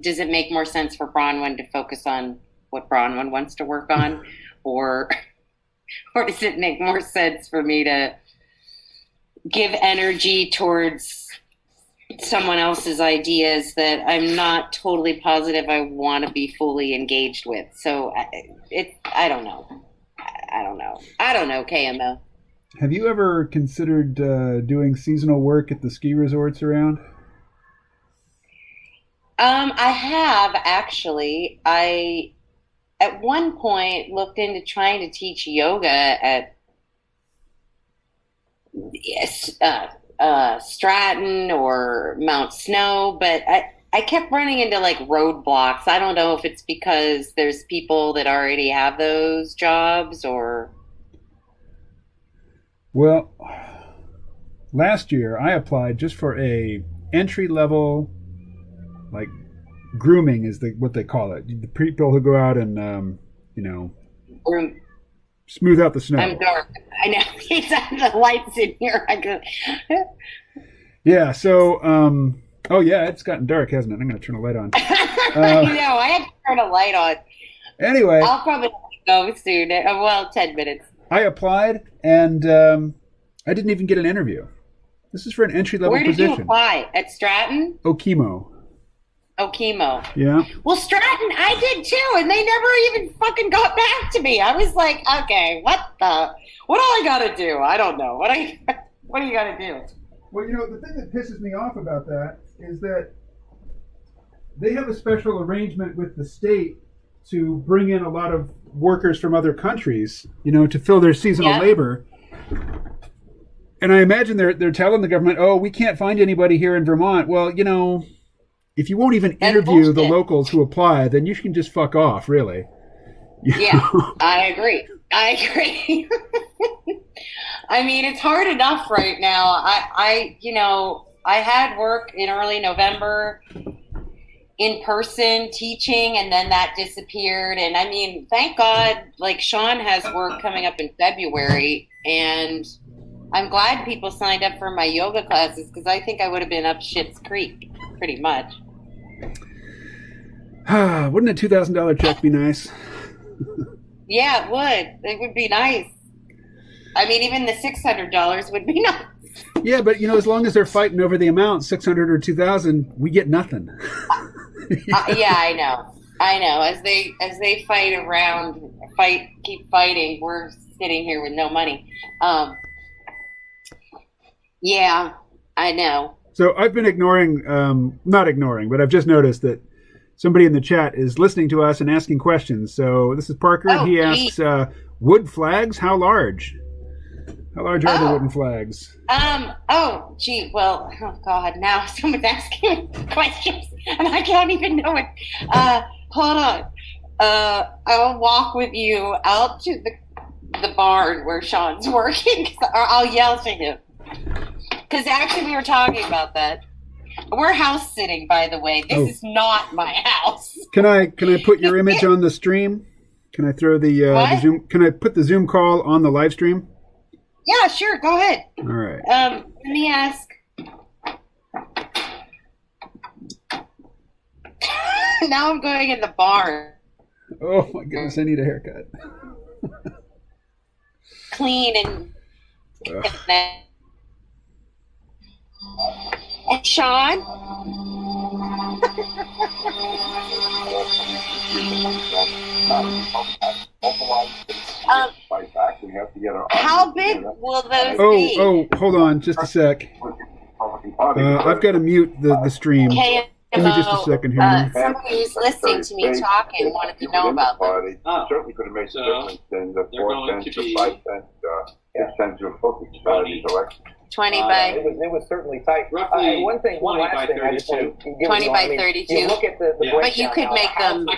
does it make more sense for Bronwyn to focus on what Bronwyn wants to work on, or does it make more sense for me to give energy towards someone else's ideas that I'm not totally positive I want to be fully engaged with? So I don't know. I don't know, KMO. Have you ever considered doing seasonal work at the ski resorts around? I have actually. I at one point looked into trying to teach yoga at Stratton or Mount Snow, but I kept running into like roadblocks. I don't know if it's because there's people that already have those jobs or. Well, last year I applied just for a entry level, like grooming is what they call it. The people who go out and Groom. Smooth out the snow. I'm dark. I know. It's the lights in here. Yeah. So, oh yeah, it's gotten dark, hasn't it? I'm going to turn a light on. I had to turn a light on. Anyway, I'll probably go soon. Well, 10 minutes. I applied, and I didn't even get an interview. This is for an entry-level position. Where did you apply? At Stratton? Okemo. Yeah. Well, Stratton, I did too, and they never even fucking got back to me. I was like, okay, what do I got to do? I don't know. What do you got to do? Well, the thing that pisses me off about that is that they have a special arrangement with the state to bring in a lot of workers from other countries, to fill their seasonal labor. And I imagine they're telling the government, oh, we can't find anybody here in Vermont. Well, if you won't even interview the locals who apply, then you can just fuck off, really. Yeah, I agree. I mean, it's hard enough right now. I had work in early November in person teaching, and then that disappeared. And I mean, thank God, like Sean has work coming up in February, and I'm glad people signed up for my yoga classes because I think I would have been up Schitt's Creek pretty much. Wouldn't a $2,000 check be nice? Yeah, it would. It would be nice. I mean, even the $600 would be nice. Yeah, but as long as they're fighting over the amount, 600 or 2,000, we get nothing. Yeah, I know. As they keep fighting, we're sitting here with no money. Yeah, I know. So I've been not ignoring, but I've just noticed that somebody in the chat is listening to us and asking questions. So this is Parker. Oh, he asks, wood flags, how large? How large are the wooden flags? Oh, gee. Well, oh God. Now someone's asking me questions, and I can't even know it. Hold on. I'll walk with you out to the barn where Sean's working, or I'll yell to him. Because actually, we were talking about that. We're house sitting, by the way. This is not my house. Can I put your image on the stream? Can I throw the Zoom? Can I put the Zoom call on the live stream? Yeah, sure. Go ahead. All right. Let me ask. Now I'm going in the barn. Oh my goodness! I need a haircut. Clean and Sean. How big will those be? Oh, hold on, just a sec. I've got to mute the stream. Give me just a second here. Somebody who's listening to me talking wanted to know about them. Certainly could have made a difference in the 4 cents or 5 cents, 6 cents or foot these elections. 20 by. It was certainly tight. Roughly one last thing I just want to give 20 by 32. You look at the breakdown. But you could make them.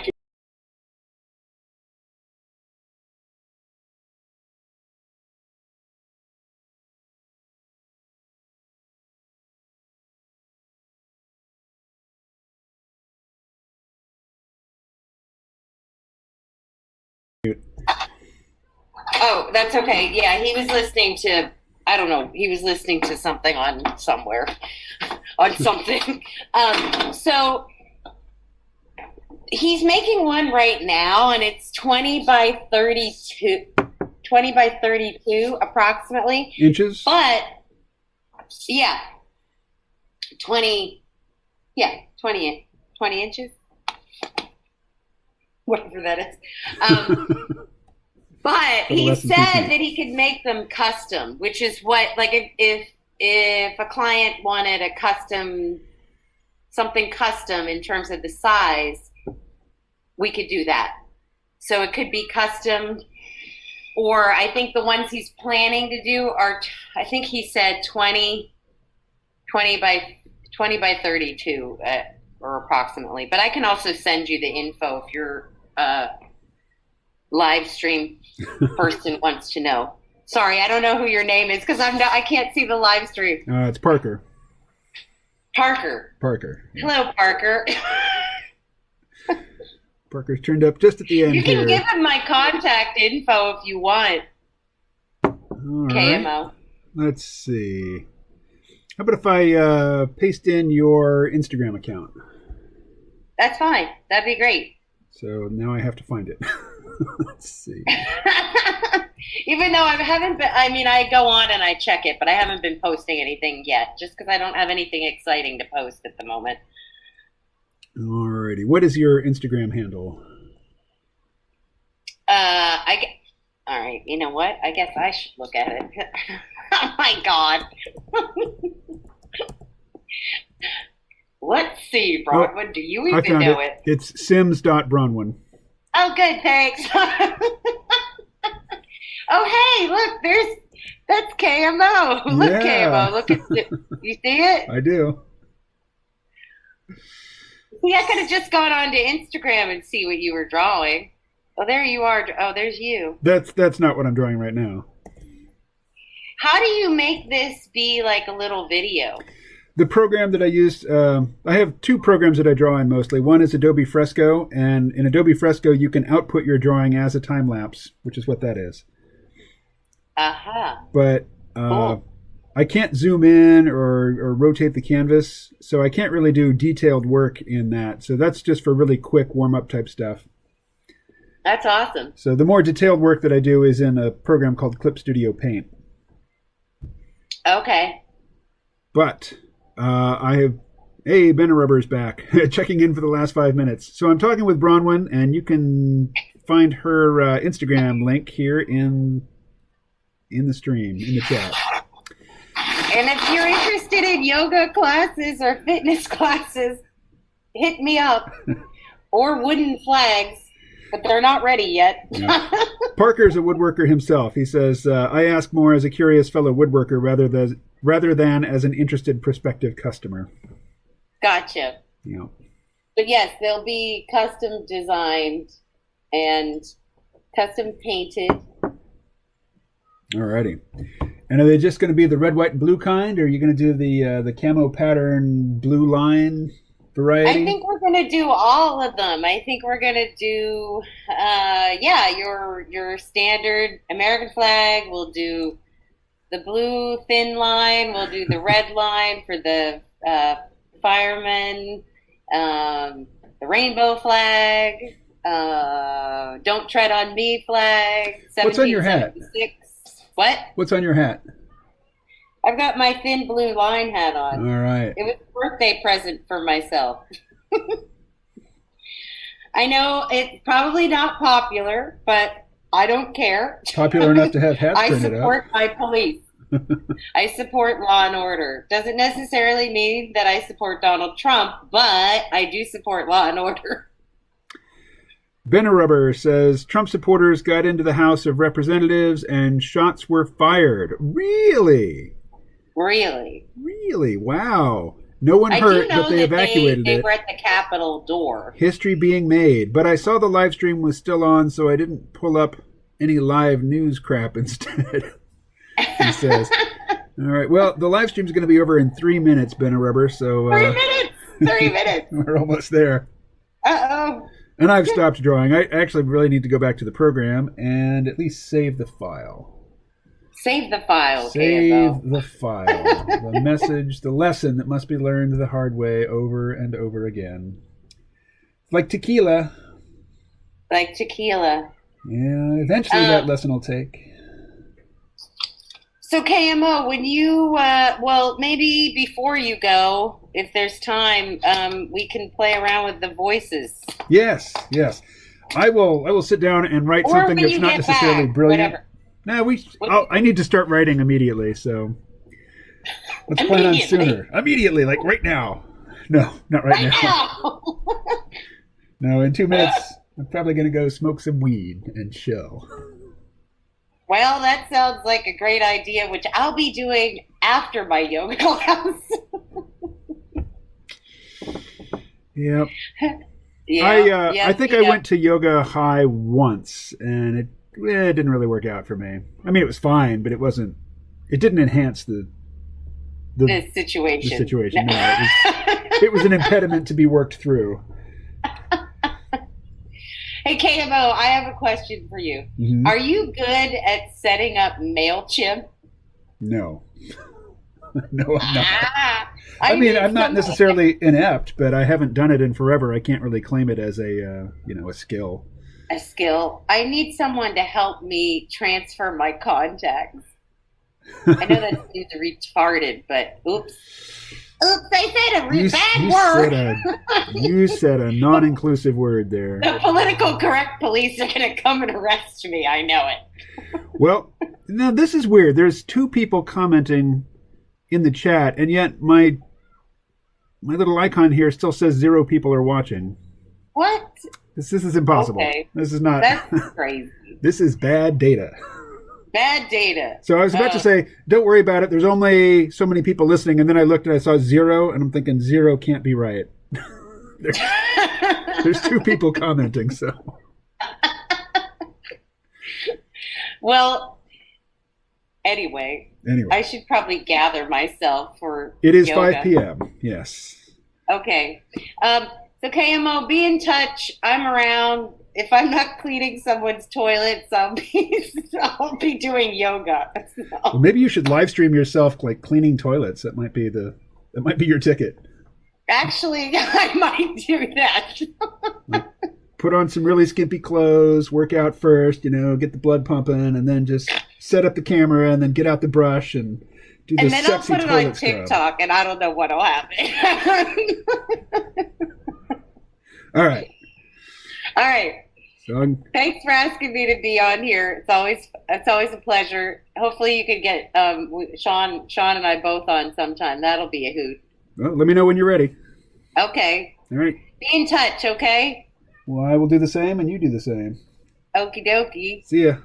Oh, that's okay. Yeah, he was listening to, I don't know, he was listening to something on somewhere, on something. So he's making one right now, and it's 20 by 32 approximately. Inches? But, yeah, 20 inches. Whatever that is. But he said that he could make them custom, which is what, like, if a client wanted something custom in terms of the size, we could do that. So it could be custom, or I think the ones he's planning to do are, I think he said 20 by 32, or approximately. But I can also send you the info if you're live stream person wants to know. Sorry, I don't know who your name is because I can't see the live stream. It's Parker. Parker. Yeah. Hello, Parker. Parker's turned up just at the end. You can here. give him my contact info if you want. All right. KMO. Let's see. How about if I paste in your Instagram account? That's fine. That'd be great. So now I have to find it. Let's see. Even though I haven't been, I mean, I go on and I check it, but I haven't been posting anything yet, just because I don't have anything exciting to post at the moment. Alrighty. What is your Instagram handle? All right. You know what? I guess I should look at it. Oh my God. Let's see, Bronwyn. Do you even know it? It's sims.bronwyn. Oh, good. Thanks. Oh, hey, look, that's KMO. Look, Yeah. KMO. Look at it. You see it? I do. See, I could have just gone on to Instagram and see what you were drawing. Oh, there you are. Oh, there's you. That's not what I'm drawing right now. How do you make this be like a little video? The program that I use, I have two programs that I draw in mostly. One is Adobe Fresco, and in Adobe Fresco, you can output your drawing as a time lapse, which is what that is. Aha. But Cool. I can't zoom in or rotate the canvas, so I can't really do detailed work in that. So that's just for really quick warm-up type stuff. That's awesome. So the more detailed work that I do is in a program called Clip Studio Paint. Okay. But I have... Hey, Ben Rubber's back, checking in for the last 5 minutes. So I'm talking with Bronwyn, and you can find her Instagram link here in the stream, in the chat. And if you're interested in yoga classes or fitness classes, hit me up. Or wooden flags, but they're not ready yet. Yeah. Parker's a woodworker himself. He says, I ask more as a curious fellow woodworker rather than as an interested prospective customer. Gotcha. Yeah. But yes, they'll be custom designed and custom painted. Alrighty. And are they just going to be the red, white, and blue kind, or are you going to do the camo pattern blue line variety? I think we're going to do all of them. I think we're going to do, your standard American flag. We'll do the blue thin line. We'll do the red line for the firemen. The rainbow flag. Don't tread on me flag. What's on your hat? What? What's on your hat? I've got my thin blue line hat on. All right. It was a birthday present for myself. I know it's probably not popular, but I don't care. Popular enough to have hats printed up. I support my police. I support law and order. Doesn't necessarily mean that I support Donald Trump, but I do support law and order. Bennerubber says Trump supporters got into the House of Representatives and shots were fired. Really? Really? Really? Wow. No one hurt, but they evacuated they it. were at the Capitol door. History being made. But I saw the live stream was still on, so I didn't pull up any live news crap instead. He says. All right. Well, the live stream is going to be over in 3 minutes, Bennerubber. So 3 minutes. 3 minutes. We're almost there. Uh-oh. And I've stopped drawing. I actually really need to go back to the program and at least save the file. Save the file. Save the file. The message, the lesson that must be learned the hard way over and over again. Like tequila. Like tequila. Yeah, eventually that lesson will take. So KMO, when you, maybe before you go, if there's time, we can play around with the voices. Yes. I will sit down and write something that's not necessarily brilliant. Whatever. No, I need to start writing immediately, so let's plan on sooner. Immediately, like right now. No, not right now. No, in 2 minutes, I'm probably going to go smoke some weed and chill. Well, that sounds like a great idea, which I'll be doing after my yoga class. Yep. Yeah, I think I went to Yoga High once, and it didn't really work out for me. I mean, it was fine, but it didn't enhance the situation. The situation. No, it was an impediment to be worked through. Hey, KMO, I have a question for you. Mm-hmm. Are you good at setting up MailChimp? No. No, I'm not. I'm not necessarily inept, but I haven't done it in forever. I can't really claim it as a skill. A skill. I need someone to help me transfer my contacts. I know that seems retarded, but oops, I said a bad word. You said a non-inclusive word there. The political correct police are going to come and arrest me. I know it. Well, now this is weird. There's 2 people commenting in the chat, and yet my little icon here still says 0 people are watching. What? This is impossible. Okay. This is not. That's crazy. This is bad data. Bad data. So I was about to say, don't worry about it. There's only so many people listening, and then I looked and I saw 0, and I'm thinking 0 can't be right. There's 2 people commenting, so. Well, anyway, I should probably gather myself for It is yoga. 5 p.m., yes. Okay. So KMO, be in touch. I'm around. If I'm not cleaning someone's toilets, I'll be doing yoga. So. Well, maybe you should live stream yourself like cleaning toilets. That might be your ticket. Actually, I might do that. put on some really skimpy clothes, work out first, get the blood pumping, and then just set up the camera and then get out the brush and do the and then I'll sexy put it toilet on scrub. TikTok, and I don't know what'll happen. All right. All right. So Thanks for asking me to be on here. It's always a pleasure. Hopefully you can get Sean and I both on sometime. That'll be a hoot. well, let me know when you're ready. Okay. All right. Be in touch, okay? Well, I will do the same, and you do the same. Okie dokie. See ya.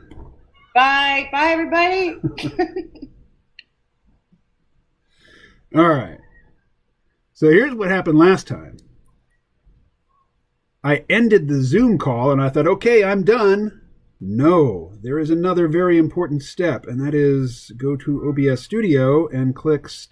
Bye. Bye, everybody. All right. So here's what happened last time. I ended the Zoom call, and I thought, okay, I'm done. No, there is another very important step, and that is go to OBS Studio and click Stop.